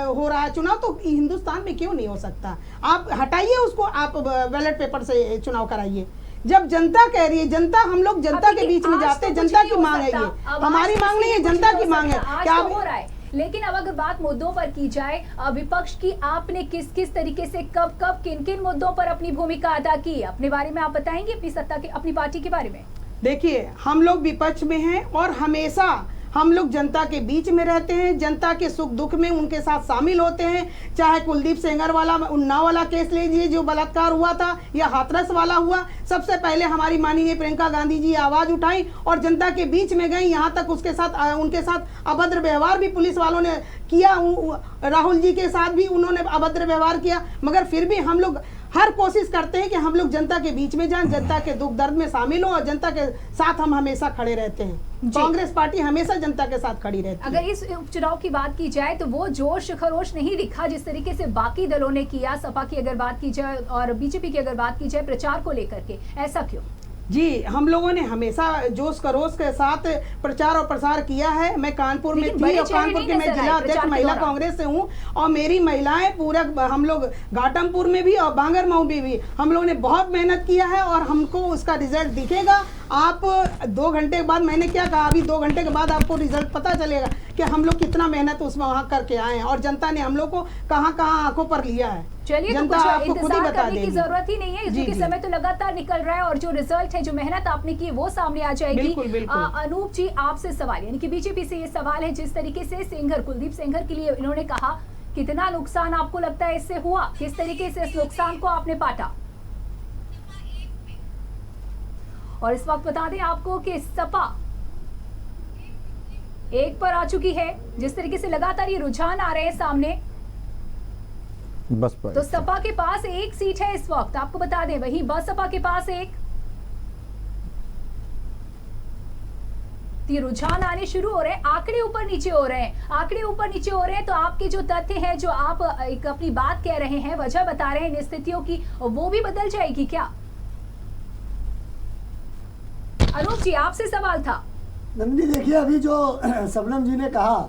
हो रहा है चुनाव, तो हिंदुस्तान में क्यों नहीं हो सकता? आप हटाइए उसको, आप बैलेट पेपर से चुनाव कराइए। जब जनता कह रही है, जनता, हम लोग जनता अब के देखिए, बीच में आज जाते तो हैं, कुछ जनता नहीं की हो मांग है सकता। ये, अब हमारी आज मांग नहीं है, किसी को जनता कुछ की नहीं हो मांग है। सकता। आज क्या तो हो रहा है, लेकिन अब अगर बात मुद्दों पर की जाए, विपक्ष की, आपने किस किस तरीके से कब कब किन किन मुद्दों पर अपनी भूमिका अदा की, अपने बारे में आप बताएंगे, अपनी सत्ता के, अपनी पार्टी के बारे में? देखिए, हम लोग विपक्ष में हैं और हमेशा हम लोग जनता के बीच में रहते हैं, जनता के सुख दुख में उनके साथ शामिल होते हैं। चाहे कुलदीप सेंगर वाला उन्नाव वाला केस लीजिए जो बलात्कार हुआ था, या हाथरस वाला हुआ, सबसे पहले हमारी माननीय प्रियंका गांधी जी आवाज उठाई और जनता के बीच में गई। यहाँ तक उनके साथ अभद्र व्यवहार भी पुलिस वालों ने किया, राहुल जी के साथ भी उन्होंने अभद्र व्यवहार किया, मगर फिर भी हम लोग हर कोशिश करते हैं कि हम लोग जनता के बीच में जाएं, जनता के दुख दर्द में शामिल हो और जनता के साथ हम हमेशा खड़े रहते हैं। कांग्रेस पार्टी हमेशा जनता के साथ खड़ी रहती है। अगर इस उपचुनाव की बात की जाए तो वो जोश खरोश नहीं दिखा जिस तरीके से बाकी दलों ने किया। सपा की अगर बात की जाए और बीजेपी की अगर बात की जाए प्रचार को लेकर के, ऐसा क्यों? जी, हम लोगों ने हमेशा जोश खरोश के साथ प्रचार और प्रसार किया है। मैं कानपुर में लेकिन थी बड़े और चेहरे कानपुर नहीं के मैं नजर आए जिला अध्यक्ष प्रचार के महिला दौरान। कांग्रेस से हूँ और मेरी महिलाएं पूरा, हम लोग घाटमपुर में भी और बांगरमऊ में भी हम लोगों ने बहुत मेहनत किया है और हमको उसका रिजल्ट दिखेगा। आप 2 घंटे के बाद, मैंने क्या कहा, अभी 2 घंटे के बाद आपको रिजल्ट पता चलेगा कि हम लोग कितना मेहनत उसमें वहाँ करके आए हैं और जनता ने हम लोग को कहाँ कहाँ आंखों पर लिया है। चलिए, तो जनता कुछ आपको खुद ही इंतजार बता करने की देगी। जरूरत ही नहीं है, जी, क्योंकि जी। समय तो लगातार निकल रहा है और जो रिजल्ट है, जो मेहनत आपने की, वो सामने आ जाएगी। बिल्कुल, बिल्कुल। अनूप जी, आपसे सवाल, यानी कि बीजेपी से ये सवाल है, जिस तरीके से सेंगर, कुलदीप सेंगर के लिए इन्होंने कहा, कितना नुकसान आपको लगता है इससे हुआ? किस तरीके से इस नुकसान को आपने पाटा? और इस वक्त बता दें आपको कि सपा 1 पर आ चुकी है। जिस तरीके से लगातार ये रुझान आ रहे हैं सामने, बसपा तो सपा के पास 1 सीट है इस वक्त, आपको बता दें। वहीं बसपा के पास 1, ये रुझान आने शुरू हो रहे हैं, आंकड़े ऊपर नीचे हो रहे हैं, आंकड़े ऊपर नीचे हो रहे हैं, तो आपके जो तथ्य हैं, जो आप एक अपनी बात कह रहे हैं, वजह बता रहे हैं इन स्थितियों की, वो भी बदल जाएगी क्या? अनूप जी, आपसे सवाल था। नंदिनी देखिए, अभी जो शबनम जी ने कहा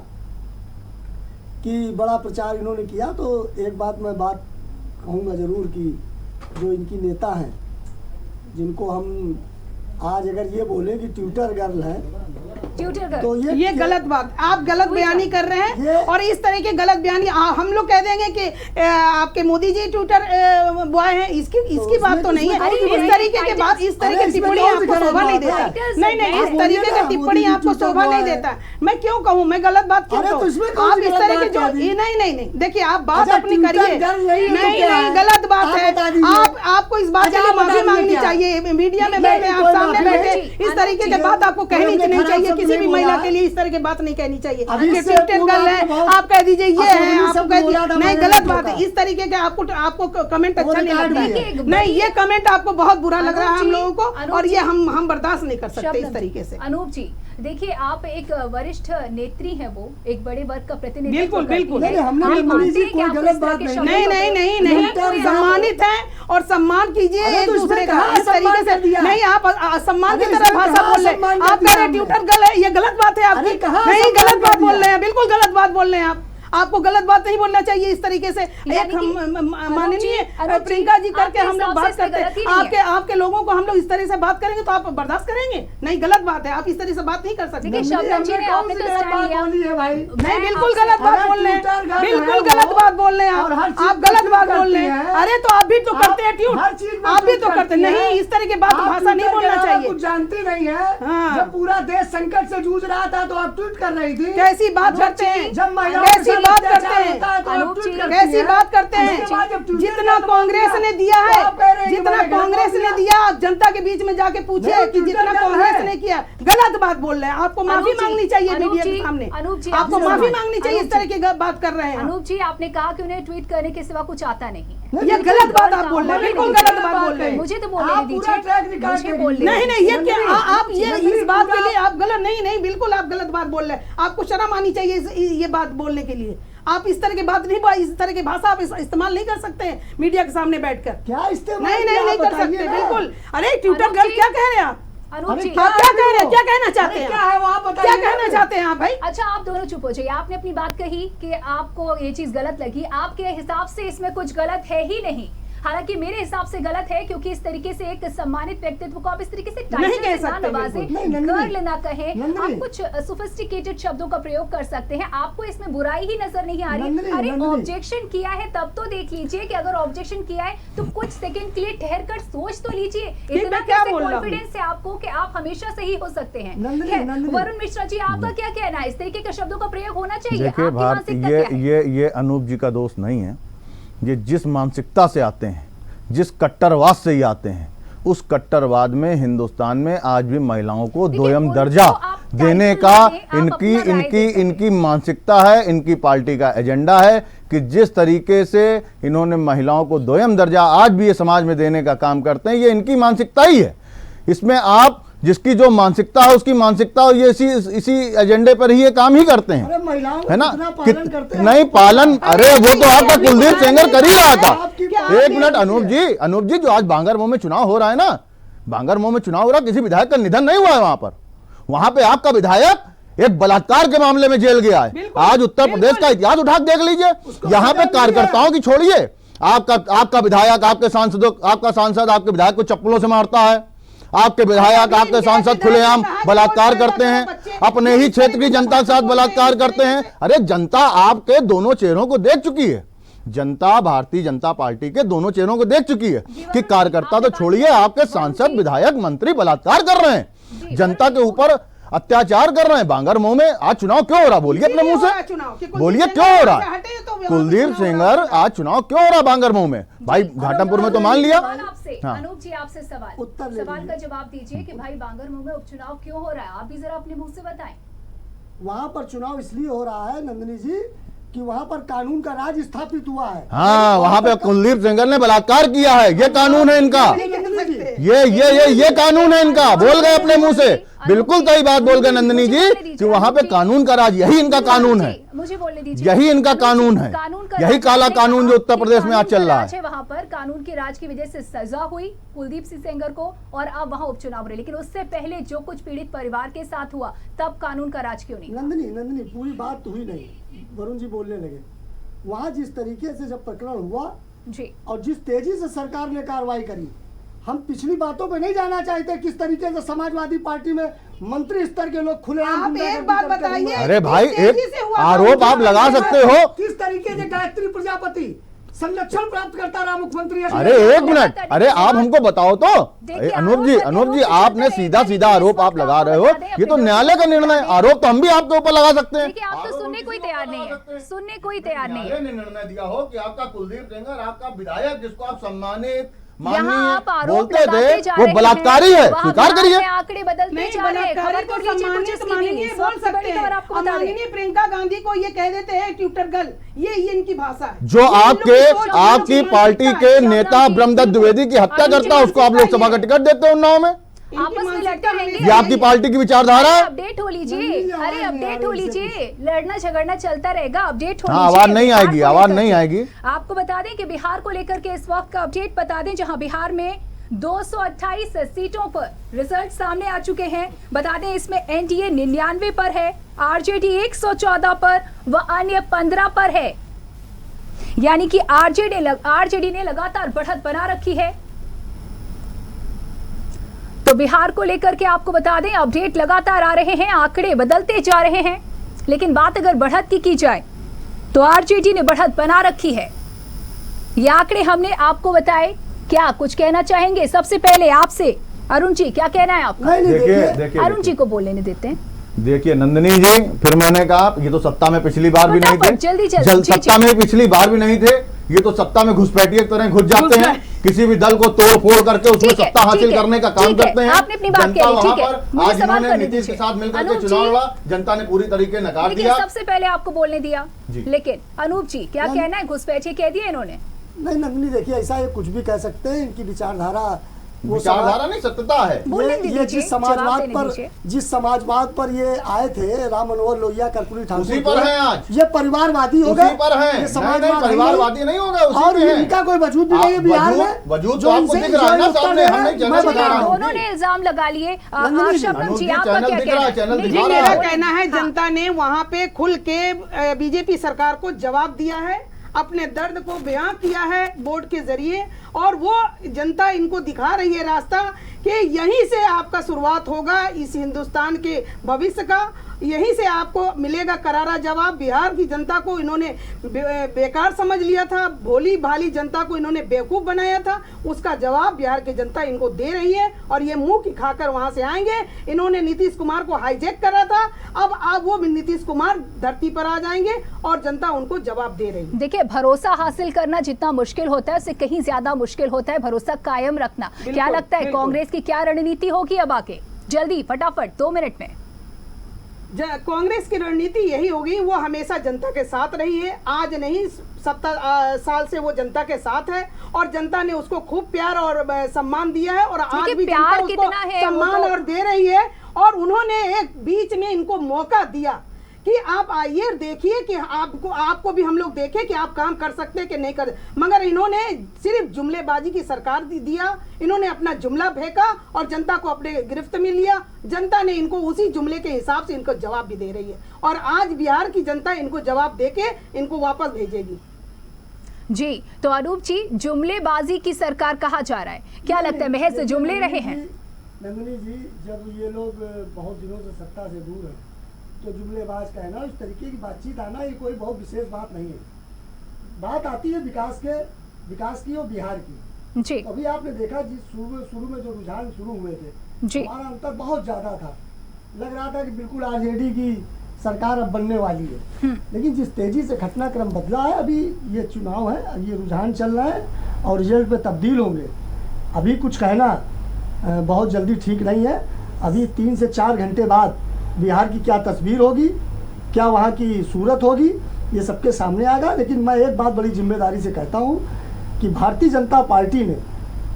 कि बड़ा प्रचार इन्होंने किया, तो एक बात कहूँगा जरूर कि जो इनकी नेता हैं, जिनको हम आज अगर ये बोले कि ट्विटर गर्ल है, तो ये गलत बात, आप गलत बयानी कर रहे हैं, और इस तरह के गलत बयानी हम लोग कह देंगे कि आपके मोदी जी ट्विटर बॉय हैं, इसकी बात तो नहीं है। इस तरीके के बात, इस तरह की टिप्पणी आपको शोभा नहीं देता। नहीं, इस तरीके की टिप्पणी आपको शोभा नहीं देता। मैं क्यों कहूँ, मैं गलत बात क्यों कहूँ? आप इस तरह के जो नहीं, देखिए आप बात अपनी करिए। नहीं, गलत बात है। आपको इस बात के लिए माफी मांगनी चाहिए। मीडिया में बैठे, आप सामने बैठे, इस तरीके की बात आपको कहनी नहीं चाहिए। किसी भी महिला के लिए इस तरह की बात नहीं कहनी चाहिए कि ट्विटर गर्ल है, आप कह दीजिए ये है, आप कह दीजिए नहीं, गलत बात है। इस तरीके के आपको कमेंट अच्छा नहीं लगता है। नहीं, ये कमेंट आपको बहुत बुरा लग रहा है हम लोगों को, और ये हम बर्दाश्त नहीं कर सकते इस तरीके से। अनूप जी देखिए, आप एक वरिष्ठ नेत्री हैं, वो एक बड़े वर्ग का प्रतिनिधित्व बिल्कुल नहीं, सम्मानित है, और सम्मान कीजिए एक दूसरे का। इस तरीके से नहीं, आप सम्मान की तरह भाषा बोल रहे हैं। आप कह रहे हैं ट्विटर गर्ल है, ये गलत बात है आपकी। नहीं, गलत बात बोल रहे हैं, बिल्कुल गलत बात बोल रहे हैं आप। आपको गलत बात नहीं बोलना चाहिए इस तरीके से। एक माननीय प्रियंका जी करके हम लोग बात करते हैं, आपके लोगों को हम लोग इस तरह से बात करेंगे तो आप बर्दाश्त करेंगे? नहीं, गलत बात है, आप इस तरह से बात नहीं कर सकते। नहीं, बिल्कुल गलत बात बोल रहे हैं, बिल्कुल गलत बात बोल रहे हैं आप गलत बात बोल रहे हैं। अरे तो आप भी तो करते हैं ट्यूट, आप भी तो करते नहीं, इस तरह की बात भाषा नहीं बोलना चाहिए। कुछ जानते नहीं है, जब पूरा देश संकट से जूझ रहा था तो आप ट्वीट कर रही थी। कैसी बात करते हैं, जब बात करते हैं, कैसी बात करते हैं? जितना कांग्रेस ने दिया है, जितना कांग्रेस ने दिया, आप जनता के बीच में जाके पूछिए कि जितना कांग्रेस ने किया। गलत बात बोल रहे हैं, आपको माफी मांगनी चाहिए मीडिया के सामने, आपको माफी मांगनी चाहिए इस तरह की बात कर रहे हैं। अनूप जी, आपने कहा कि उन्हें ट्वीट करने के सिवा कुछ आता नहीं है, ये गलत बात आप बोल रहे हैं, बिल्कुल गलत बात बोल रहे हैं। मुझे तो बोलने दीजिए। नहीं, ये क्या आप ये इस बात के लिए आप गलत नहीं, बिल्कुल आप गलत बात बोल रहे हैं। आपको शर्म आनी चाहिए ये बात बोलने के लिए। आप इस तरह की बात नहीं, इस तरह की भाषा आप इस्तेमाल नहीं कर सकते हैं मीडिया के सामने बैठकर। क्या इस्तेमाल? नहीं कर सकते, बिल्कुल। अरे ट्विटर गर्ल क्या कह रहे हैं आप? अनूप जी, आप क्या कह रहे हैं, क्या कहना चाहते हैं? क्या है वो आप बताइए। क्या कहना चाहते हैं आप भाई? अच्छा, आप दोनों चुप हो जाइए। आपने अपनी बात कही कि आपको ये चीज गलत लगी, आपके हिसाब से इसमें कुछ गलत है ही नहीं। हालांकि मेरे हिसाब से गलत है, क्योंकि इस तरीके से एक सम्मानित व्यक्तित्व को आप इस तरीके से नहीं कह सकते, गर्ल ना कहें, आप कुछ सोफिस्टिकेटेड शब्दों का प्रयोग कर सकते हैं। आपको इसमें बुराई ही नजर नहीं आ रही। अरे ऑब्जेक्शन किया है तब तो देख लीजिए कि अगर ऑब्जेक्शन किया है तो कुछ सेकंड के लिए ठहर कर सोच तो लीजिए। इतना कैसे कॉन्फिडेंस है आपको कि आप हमेशा सही हो सकते हैं? वरुण मिश्रा जी, आपका क्या कहना है? इस तरीके के शब्दों का प्रयोग होना चाहिए? देखिए भारत, ये अनूप जी का दोष नहीं है। ये जिस मानसिकता से आते हैं, जिस कट्टरवाद से ही आते हैं, उस कट्टरवाद में हिंदुस्तान में आज भी महिलाओं को दोयम दर्जा देने का इनकी मानसिकता है, इनकी पार्टी का एजेंडा है कि जिस तरीके से इन्होंने महिलाओं को दोयम दर्जा आज भी ये समाज में देने का काम करते हैं, ये इनकी मानसिकता ही है। इसमें आप जिसकी जो मानसिकता है उसकी मानसिकता, और ये इसी एजेंडे पर ही ये काम ही करते हैं, है ना? नहीं पालन, अरे वो तो आपका कुलदीप सेंगर कर ही रहा था। एक मिनट अनूप जी, जो आज बांगरमऊ में चुनाव हो रहा है ना, बांगरमऊ में चुनाव हो रहा, किसी विधायक का निधन नहीं हुआ है वहां पे आपका विधायक एक बलात्कार के मामले में जेल गया है। आज उत्तर प्रदेश का इतिहास उठा के देख लीजिए। यहाँ पे कार्यकर्ताओं की छोड़िए, आपका विधायक, आपका सांसद आपके विधायक को चप्पलों से मारता है, आपके विधायक, आपके सांसद खुलेआम बलात्कार करते हैं, अपने ही क्षेत्र की जनता के साथ बलात्कार करते हैं। अरे जनता आपके दोनों चेहरों को देख चुकी है, जनता भारतीय जनता पार्टी के दोनों चेहरों को देख चुकी है कि कार्यकर्ता तो छोड़िए, आपके सांसद, विधायक, मंत्री बलात्कार कर रहे हैं, जनता के ऊपर अत्याचार कर रहे हैं। बांगरमऊ में आज चुनाव क्यों हो रहा? बोलिए अपने मुंह से, बोलिए क्यों हो रहा? कुलदीप सेंगर, आज चुनाव क्यों हो रहा बांगरमऊ में? भाई घाटमपुर में तो मान लिया। अनूप जी, आपसे सवाल का जवाब दीजिए कि भाई बांगरमऊ में उपचुनाव क्यों हो रहा है? आप भी जरा अपने मुंह से बताएं। वहाँ पर चुनाव इसलिए हो रहा है नंदिनी जी कि वहाँ पर कानून का राज स्थापित हुआ है। हाँ, वहाँ पे कुलदीप सेंगर ने बलात्कार किया है, ये कानून है इनका। ये कानून है इनका। बोल गए अपने मुंह से, बिल्कुल सही बात बोल गए नंदिनी जी कि वहां पे कानून का राज, यही इनका कानून है, मुझे बोलने दीजिए, यही इनका कानून है, यही काला कानून जो उत्तर प्रदेश में आज चल रहा है। वहां पर कानून के राज की वजह से सजा हुई कुलदीप सिंह सेंगर को और अब वहां उपचुनाव रहे, लेकिन उससे पहले जो कुछ पीड़ित परिवार के साथ हुआ तब कानून का राज क्यों नहीं? नंदिनी पूरी बात तो हुई नहीं, वरुण जी बोलने लगे। वहां जिस तरीके से जब प्रकरण हुआ जी और जिस तेजी से सरकार ने कार्रवाई करी, हम पिछली बातों पे नहीं जाना चाहते किस तरीके से समाजवादी पार्टी में मंत्री स्तर के लोग खुले आप एक बात बताइए, अरे भाई तेजी एक से हुआ आरोप आप लगा सकते हो। किस तरीके से गायत्री प्रजापति संरक्षण प्राप्त करता रहा मुख्यमंत्री। अरे एक मिनट, अरे आप हमको बताओ तो। अनूप जी आपने सीधा आरोप आप लगा रहे हो, ये तो न्यायालय का निर्णय, आरोप तो हम भी आपके ऊपर लगा सकते हैं। देखिए आप तो सुनने कोई तैयार नहीं है, सुनने कोई तैयार नहीं है। न्यायालय ने निर्णय दिया हो कि आपका कुलदीप सेंगर, आपका विधायक जिसको आप सम्मानित यहाँ आप आरोप बोलते लगाते जा थे, वो रहे बलात्कारी हैं। है, वहाँ स्वीकार करिए। में आंकड़े बदलते नहीं, जा रहे हैं। बलात्कारी खबर तो कर लीजिए कुछ इसकी सम्मानित नहीं। बोल सबसे बड़ी सकते खबर हैं। आपको बता दें। माननीय प्रियंका गांधी को ये कह देते हैं ट्विटर गर्ल, ये इनकी भाषा है। जो ये आपके इन लोगों को आपकी जो पार्टी मानसिकता के है, नेता ब्रह्मदत्त द्विवेदी की हत्या करता है, उसको आप लोकसभा का टिकट देते हो उन्नाव में। इनकी आपस में मानसिकता लड़ते रहेंगे। ये आपकी पार्टी की विचारधारा है। अपडेट हो लीजिए, अरे अपडेट हो लीजिए, लड़ना झगड़ना चलता रहेगा, अपडेट हो हाँ, लीजिए। आवाज नहीं आएगी, बिहार को आवाज लेकर नहीं के। आएगी। आपको बता दें कि बिहार को लेकर के इस वक्त का अपडेट बता दें, जहां बिहार में 228 सीटों पर रिजल्ट सामने आ चुके हैं। बता दें इसमें एनडीए 99 पर है, आरजेडी 114 पर व अन्य 15 पर है, यानी कि आरजेडी ने लगातार बढ़त बना रखी है। तो बिहार को लेकर के आपको बता दें अपडेट लगातार आ रहे हैं, आंकड़े बदलते जा रहे हैं, लेकिन बात अगर बढ़त की जाए तो आरजेडी ने बढ़त बना रखी है। ये आंकड़े हमने आपको बताए। क्या कुछ कहना चाहेंगे? सबसे पहले आपसे अरुण जी, क्या कहना है आपका? देखिए अरुण जी को बोलने देते हैं। देखिए नंदिनी जी, फिर मैंने कहा ये तो सत्ता में पिछली बार भी नहीं थे, जल्दी सत्ता में पिछली बार भी नहीं थे, ये तो सत्ता में घुसपैठिए की तरह घुस जाते हैं, किसी भी दल को तोड़ फोड़ करके उसमें सत्ता हासिल करने का काम करते हैं। आपने अपनी बात कह ली, ठीक है। आज इन्होंने नीतीश के साथ मिलकर के चुनाव लड़ा, जनता ने पूरी तरीके नकार दिया। सबसे पहले आपको बोलने दिया, लेकिन अनूप जी क्या कहना है? घुसपैठिए कह दिया इन्होंने। नहीं नंदिनी देखिए, ऐसा ये कुछ भी कह सकते हैं, इनकी विचारधारा विचारधारा नहीं, सत्यता है। ये जिस समाजवाद पर ये आए थे, राम मनोहर लोहिया, कर्पूरी ठाकुर, उसी पर हैं आज। ये परिवारवादी हो गए, उसी पर हैं। ये समाजवाद परिवारवादी नहीं होगा, उसी और पे हैं। इनका कोई वजूद भी नहीं है बिहार में। वजूद तो आपको दिख रहा है ना सामने, हम नहीं चैनल दिखा रहा हूं। दोनों ने इल्जाम लगा लिए। चैनल दिख रहा है, चैनल दिखा रहा मेरा है। कहना है जनता ने वहां पे खुल के बीजेपी सरकार को जवाब दिया है, अपने दर्द को बयां किया है बोर्ड के जरिए, और वो जनता इनको दिखा रही है रास्ता कि यहीं से आपका शुरुआत होगा इस हिंदुस्तान के भविष्य का, यहीं से आपको मिलेगा करारा जवाब। बिहार की जनता को इन्होंने बेकार समझ लिया था, भोली भाली जनता को इन्होंने बेवकूफ बनाया था, उसका जवाब बिहार की जनता इनको दे रही है, और ये मुंह की खाकर वहां से आएंगे। इन्होंने नीतीश कुमार को हाईजैक करा था, अब वो नीतीश कुमार धरती पर आ जाएंगे और जनता उनको जवाब दे रही है। देखिए, भरोसा हासिल करना जितना मुश्किल होता है उससे कहीं ज्यादा मुश्किल होता है भरोसा कायम रखना। क्या लगता है कांग्रेस की क्या रणनीति होगी अब आके? जल्दी फटाफट 2 मिनट में। कांग्रेस की रणनीति यही होगी, वो हमेशा जनता के साथ रही है, आज नहीं 70 साल से वो जनता के साथ है, और जनता ने उसको खूब प्यार और सम्मान दिया है, और आज भी जनता उसको सम्मान और दे रही है। और उन्होंने एक बीच में इनको मौका दिया कि आप आइए, देखिए कि आपको भी हम लोग देखें कि आप काम कर सकते हैं कि नहीं कर, मगर इन्होंने सिर्फ जुमलेबाजी की सरकार दिया, इन्होंने अपना जुमला फेंका और जनता को अपने गिरफ्त में लिया। जनता ने इनको उसी जुमले के हिसाब से इनको जवाब भी दे रही है, और आज बिहार की जनता इनको जवाब देके इनको वापस भेजेगी। जी, तो अनूप जी, जुमलेबाजी की सरकार कहा जा रहा है, क्या लगता है महज जुमले रहे हैं? नंदिनी जी, जब ये लोग बहुत दिनों से सत्ता से दूर है तो जुमलेबाज कहना, इस तरीके की बातचीत आना, ये कोई बहुत विशेष बात नहीं है। बात आती है विकास की और बिहार की। जी, अभी आपने देखा जिस शुरू में जो रुझान शुरू हुए थे, जी, हमारा अंतर बहुत ज्यादा था, लग रहा था कि बिल्कुल आरजेडी की सरकार अब बनने वाली है। लेकिन जिस तेजी से घटनाक्रम बदला है, अभी ये चुनाव है, ये रुझान चल रहा है और रिजल्ट पे तब्दील होंगे। अभी कुछ कहना बहुत जल्दी ठीक नहीं है। अभी 3 से 4 घंटे बाद बिहार की क्या तस्वीर होगी, क्या वहाँ की सूरत होगी, ये सबके सामने आएगा। लेकिन मैं एक बात बड़ी जिम्मेदारी से कहता हूँ कि भारतीय जनता पार्टी ने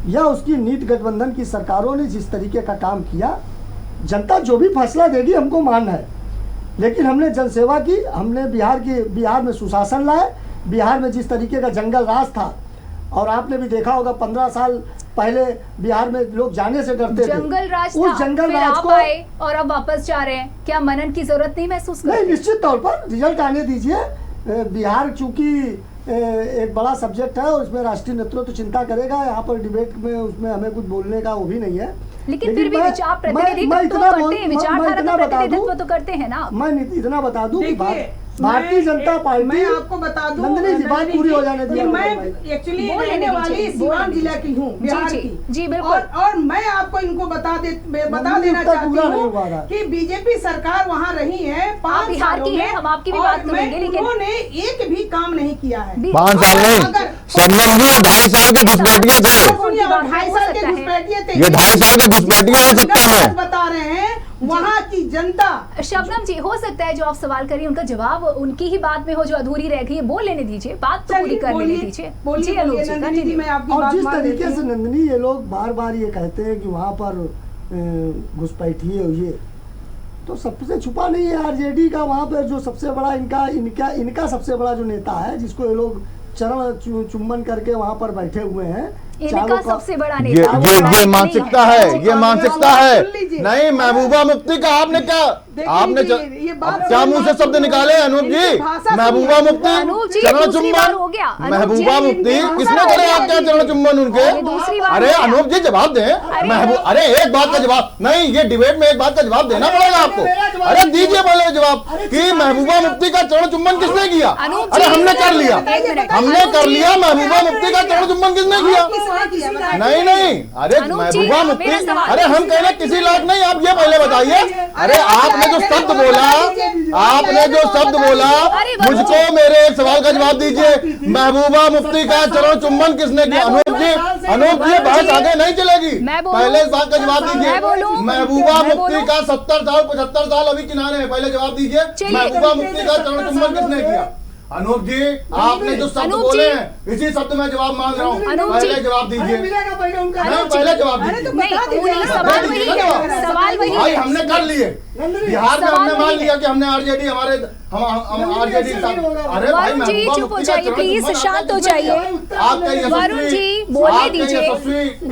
या उसकी नीट गठबंधन की सरकारों ने जिस तरीके का काम किया, जनता जो भी फैसला देगी हमको मान है, लेकिन हमने जनसेवा की, हमने बिहार में सुशासन लाए। बिहार में जिस तरीके का जंगल राज था, और आपने भी देखा होगा 15 साल पहले बिहार में लोग जाने से डरते थे। जंगल राज उस था, जंगल फिर राज आप को आए और अब वापस जा रहे हैं, क्या मनन की जरूरत नहीं महसूस करते? नहीं, निश्चित तौर पर रिजल्ट आने दीजिए। बिहार चूंकि एक बड़ा सब्जेक्ट है और इसमें राष्ट्रीय नेतृत्व तो चिंता करेगा, यहाँ पर डिबेट में उसमें हमें कुछ बोलने का वो भी नहीं है। लेकिन फिर भी विचार प्रतिनिधित्व तो करते हैं, विचारधारा का प्रतिनिधित्व तो करते हैं ना। मैं इतना बता दूं कि देखिए, भारतीय जनता पार्टी, मैं आपको बता दूं, नंदिनी जी बात पूरी हो जाने दीजिए। मैं एक्चुअली रहने वाली सीवान जिला की हूँ, बिहार जी, की। जी, बिल्कुल। और मैं आपको इनको बता देना चाहती हूँ कि बीजेपी सरकार वहाँ रही है 5 बिहार सालों की है, में, हम आपकी भी और बात करेंगे, लेकिन उन्होंने एक भी काम नहीं किया है। 5 साल नहीं, संगम जी 2.5 साल के घुसपैठिए थे। सुनिए, 2.5 साल के घुसपैठिए थे, ये 2.5 साल के घुसपैठिए हैं सत्ता में। बता रहे हैं वहाँ की जनता। शबनम जी, हो सकता है जो आप सवाल करिए उनका जवाब उनकी ही बात में हो जो अधूरी रह गई है, बोल लेने दीजिए, बात तो पूरी कर लेने दीजिए। जी अनूप जी, नंदिनी जी, मैं आपकी और बात जिस मान लेती तरीके से हूँ। नंदिनी ये लोग बार बार ये कहते हैं कि वहाँ पर घुसपैठिए हुई, तो सबसे छुपा नहीं है आरजेडी का वहाँ पर जो सबसे बड़ा इनका सबसे बड़ा जो नेता है, जिसको ये लोग चरण चुम्बन करके वहाँ पर बैठे हुए हैं, इनका सबसे बड़ा नेता ये मानसिकता है, ये मानसिकता है। नहीं, महबूबा मुफ्ती का आपने क्या क्या मुंह से शब्द निकाले अनूप जी? महबूबा मुफ्ती चरण चुम्बन, महबूबा मुफ्ती किसने करे आप क्या चरण चुम्बन उनके? अरे अनूप जी जवाब दें। अरे एक बात का जवाब नहीं, ये डिबेट में एक बात का जवाब देना पड़ेगा आपको। अरे दीजिए पहले जवाब कि महबूबा मुफ्ती का चरण चुम्बन किसने किया? अरे हमने कर लिया, हमने कर लिया। महबूबा मुफ्ती का चरण चुम्बन किसने किया? नहीं, अरे महबूबा मुफ्ती, अरे हम कहना किसी लायक नहीं, आप ये पहले बताइए। अरे आपने जो शब्द बोला, मुझको मेरे एक सवाल का जवाब दीजिए। महबूबा मुफ्ती का चरण चुम्बन किसने किया? अनूप जी बहस आगे नहीं चलेगी, पहले इस बात का जवाब दीजिए। महबूबा मुफ्ती का 70 साल 75 साल अभी किनारे हैं, पहले जवाब दीजिए। महबूबा मुफ्ती का चरण चुम्बन किसने किया? अनूप जी आपने जो शब्द बोले हैं, इसी शब्द में जवाब मांग रहा हूँ, पहले जवाब दीजिए। पहले जवाब दीजिए। सवाल वही भाई हमने कर लिए, बिहार में हमने मान लिया कि हमने आरजेडी हमारे आरजेडी। अरे भाई वरुण जी चुप हो जाइए प्लीज, शांत हो जाइए। वरुण जी बोलने दीजिए,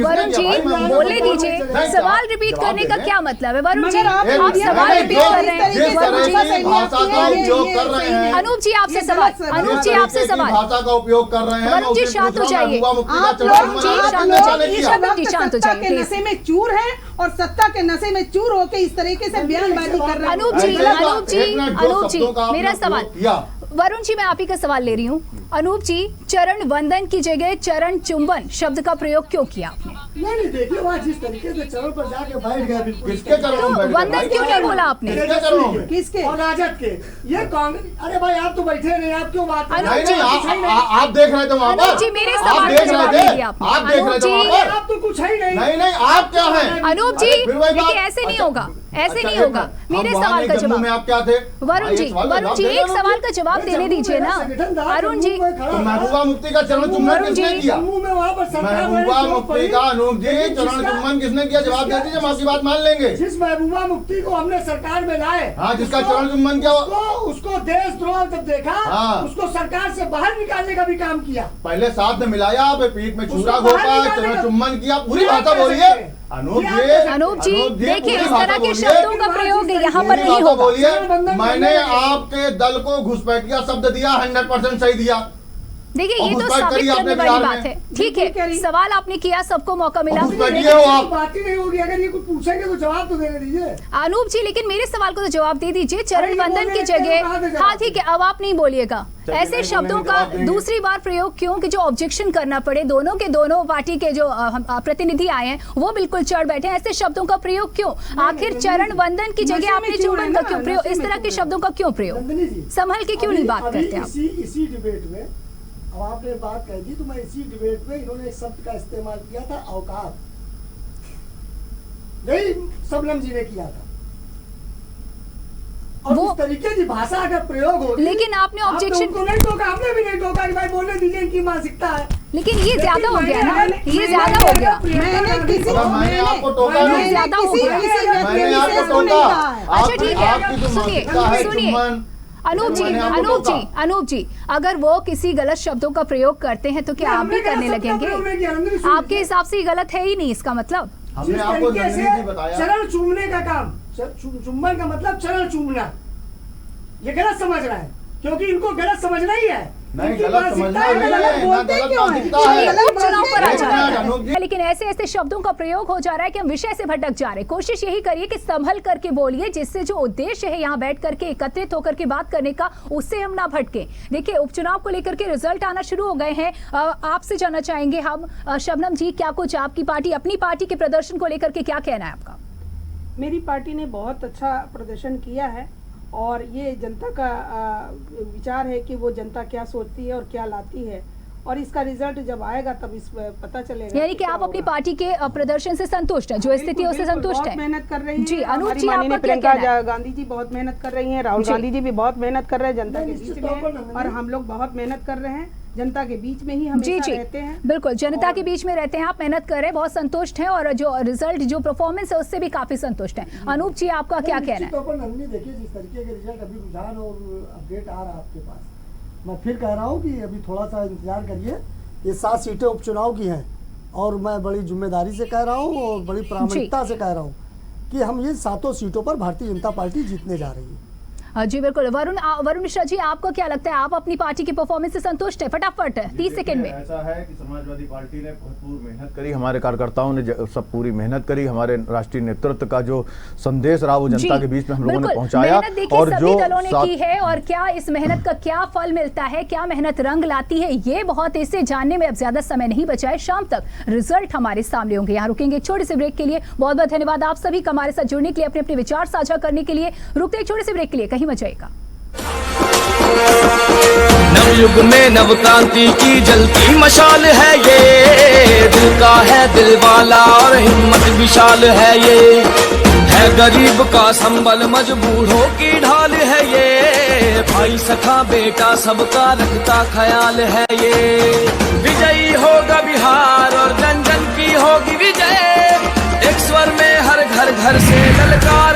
वरुण जी बोलने दीजिए। सवाल रिपीट करने का क्या मतलब है? वरुण जी आप सवाल रिपीट कर रहे हैं। वरुण जी भाषा का उपयोग कर रहे हैं। अनूप जी आपसे सवाल, अनूप जी आपसे सवाल। भाषा का उपयोग कर रहे हैं। वरुण जी शांत हो जाइए, आप लोग शांत हो जाइए। नशे में चूर है और सत्ता के नशे में चूर होके इस तरीके से बयानबाजी कर रहे हैं। अनूप जी मेरा सवाल, वरुण जी मैं आप ही का सवाल ले रही हूँ। अनूप जी, चरण वंदन की जगह चरण चुंबन शब्द का प्रयोग क्यों किया आपने? नहीं देखिए, वहाँ जिस तरीके से चरण पर जाके बैठ गया, बिल्कुल किसके चरणों में बैठ गए? वंदन क्यों नहीं बोला आपने? किसके चरणों में? किसके? और राजद के, ये कांग्रेस। अरे भाई आप तो बैठे नहीं, आप क्यों बात कर रहे हैं? नहीं, आप देख रहे थे वहाँ पर। अनूप जी मेरे आप सवाल देख का जवाब रहे दे थे, दिया आपने। आप देख रहे थे वहाँ पर। आप तो कुछ है ही नहीं, आप क्या हैं? अनूप जी फिर वही बात। देखिए ऐसे नहीं होगा, ऐसे अच्छा, नहीं होगा। मेरे सवाल का जवाब में आप क्या थे? वरुण जी एक सवाल का जवाब देने दीजिए ना। अरुण जी महबूबा मुफ्ती का चरण चुम्बन किसने किया? महबूबा मुफ्ती का अनूप जी चरण चुम्बन किसने किया? जवाब दे दीजिए, हम आपकी बात मान लेंगे। जिस महबूबा मुफ्ती को हमने सरकार में लाए, हाँ, जिसका चरण चुम्बन किया, उसको देशद्रोह जब देखा, हाँ। उसको सरकार से बाहर निकालने का भी काम किया। पहले साथ में मिलाया, आप पीठ में छुरा घोपा, चरण चुम्बन किया, पूरी भाषा बोलिए। अनूप जी देखिए इस तरह के शब्दों का प्रयोग यहाँ पर नहीं होगा। बोलिए, मैंने आपके दल को घुसपैठिया शब्द दिया, 100% सही दिया। देखिए ये तो साबित करने वाली बात है। ठीक है, सवाल आपने किया, सबको मौका मिला। बात ही नहीं होगी, अगर ये कुछ पूछेंगे तो जवाब तो देने दीजिए। अनूप जी लेकिन मेरे सवाल को तो जवाब दे दीजिए। चरण वंदन की जगह, हाँ ठीक है, अब आप नहीं बोलिएगा। ऐसे शब्दों का दूसरी बार प्रयोग क्यों कि जो ऑब्जेक्शन करना पड़े? दोनों के दोनों पार्टी के जो प्रतिनिधि आए हैं वो बिल्कुल चढ़ बैठे हैं, ऐसे शब्दों का प्रयोग क्यों? आखिर चरण वंदन की जगह आपने चुम्बन का क्यों प्रयोग, इस तरह के शब्दों का क्यों प्रयोग? संभल के क्यों नहीं बात करते आप? इसी डिबेट में अब आपने बात कह दी, तो मैं इसी डिबेट में इन्होंने एक शब्द का इस्तेमाल किया था, औकात। यही शबनम जी ने किया था। और वो इस तरीके की भाषा अगर प्रयोग हो, लेकिन आपने ऑब्जेक्शन नहीं टोका, हमने भी नहीं टोका कि भाई बोलने दीजिए, इनकी मानसिकता है। लेकिन ये ज्यादा हो गया ना, ये ज्यादा हो गया। मैंने किसी मैंने आपको टोका नहीं, ज्यादा हो गया। मैंने आपको टोका। अच्छा ठीक है, आपकी जो सुनिए मानसिकता है, सुनिए चुम्बन, अनूप जी, अगर वो किसी गलत शब्दों का प्रयोग करते हैं तो क्या आप भी करने लगेंगे? आपके हिसाब से ये गलत है ही नहीं, इसका मतलब। हमने आपको नंदिनी जी बताया। चरण चूमने का काम, चुम्बन का मतलब चरण चूमना, ये गलत समझ रहा है, क्योंकि इनको गलत समझना ही है। नहीं, गलत समझना नहीं है, ना बोलते गलत क्यों हैं? मानसिकता चलिए, है। उपचुनाव पर आ जाते हैं। अनूप जी, लेकिन ऐसे ऐसे शब्दों का प्रयोग हो जा रहा है कि हम विषय से भटक जा रहे हैं। कोशिश यही करिए कि संभल करके बोलिए, जिससे जो उद्देश्य है यहाँ बैठ करके एकत्रित होकर के बात करने का, उससे हम ना भटके। देखिए, उपचुनाव को लेकर के रिजल्ट आना शुरू हो गए हैं। आपसे जानना चाहेंगे हम, शबनम जी, क्या कुछ आपकी पार्टी, अपनी पार्टी के प्रदर्शन को लेकर के क्या कहना है आपका? मेरी पार्टी ने बहुत अच्छा प्रदर्शन किया है और ये जनता का विचार है कि वो जनता क्या सोचती है और क्या लाती है, और इसका रिजल्ट जब आएगा तब इस पता चलेगा। यानी कि आप अपनी पार्टी के प्रदर्शन से संतुष्ट हैं, जो स्थितियों से संतुष्ट बहुत है? मेहनत कर रही जी, है अनूप हमारी जी, आपका माननीय क्या प्रियंका कहना है? गांधी जी बहुत मेहनत कर रही हैं, राहुल जी। गांधी जी भी बहुत मेहनत कर रहे हैं जनता के बीच निश्चित तौर पर में, नंदनी। और हम लोग बहुत मेहनत कर रहे हैं जनता के बीच में ही जी हमेशा जी, रहते हैं। बिल्कुल जनता के बीच में रहते हैं, आप मेहनत कर रहे हैं, बहुत संतुष्ट हैं, और जो रिजल्ट, जो परफॉर्मेंस है, उससे भी काफी संतुष्ट हैं। अनूप जी, आपका क्या कहना निश्चित है? तौर पर नंदिनी, देखिए जिस तरीके के रिजल्ट अभी रुझान और अपडेट आ रहा है आपके पास, मैं फिर कह रहा हूँ कि अभी थोड़ा सा इंतजार करिए। ये 7 सीटें उपचुनाव की हैं और मैं बड़ी जिम्मेदारी से कह रहा हूँ और बड़ी प्रामाणिकता से कह रहा हूँ कि हम ये 7 सीटों पर भारतीय जनता पार्टी जीतने जा रही है। जी बिल्कुल। वरुण मिश्रा जी, आपको क्या लगता है, आप अपनी पार्टी की परफॉर्मेंस से संतुष्ट है? फटाफट 30 सेकंड में। ऐसा है कि समाजवादी पार्टी ने भरपूर मेहनत करी, हमारे कार्यकर्ताओं ने सब पूरी मेहनत करी, हमारे राष्ट्रीय नेतृत्व का जो संदेश रहा वो जनता के बीच में हम लोगों ने पहुंचाया। मेहनत देखिए और सभी जो दलों ने की है, और क्या इस मेहनत का क्या फल मिलता है, क्या मेहनत रंग लाती है, ये बहुत इसे जानने में अब ज्यादा समय नहीं बचा है। शाम तक रिजल्ट हमारे सामने होंगे। यहाँ रुकेंगे एक छोटे से ब्रेक के लिए। बहुत बहुत धन्यवाद आप सभी का हमारे साथ जुड़ने के लिए, अपने अपने विचार साझा करने के लिए। रुकते एक छोटे से ब्रेक के लिए, कहीं मत जाइएगा। नवयुग में नव क्रांति की जलती मशाल है ये, दिल का है दिल वाला और हिम्मत विशाल है ये, है गरीब का संबल मजबूरों की ढाल है ये, भाई सखा बेटा सबका रखता ख्याल है ये। विजयी होगा बिहार और जन जन की होगी विजय, एक स्वर में हर घर घर से ललकार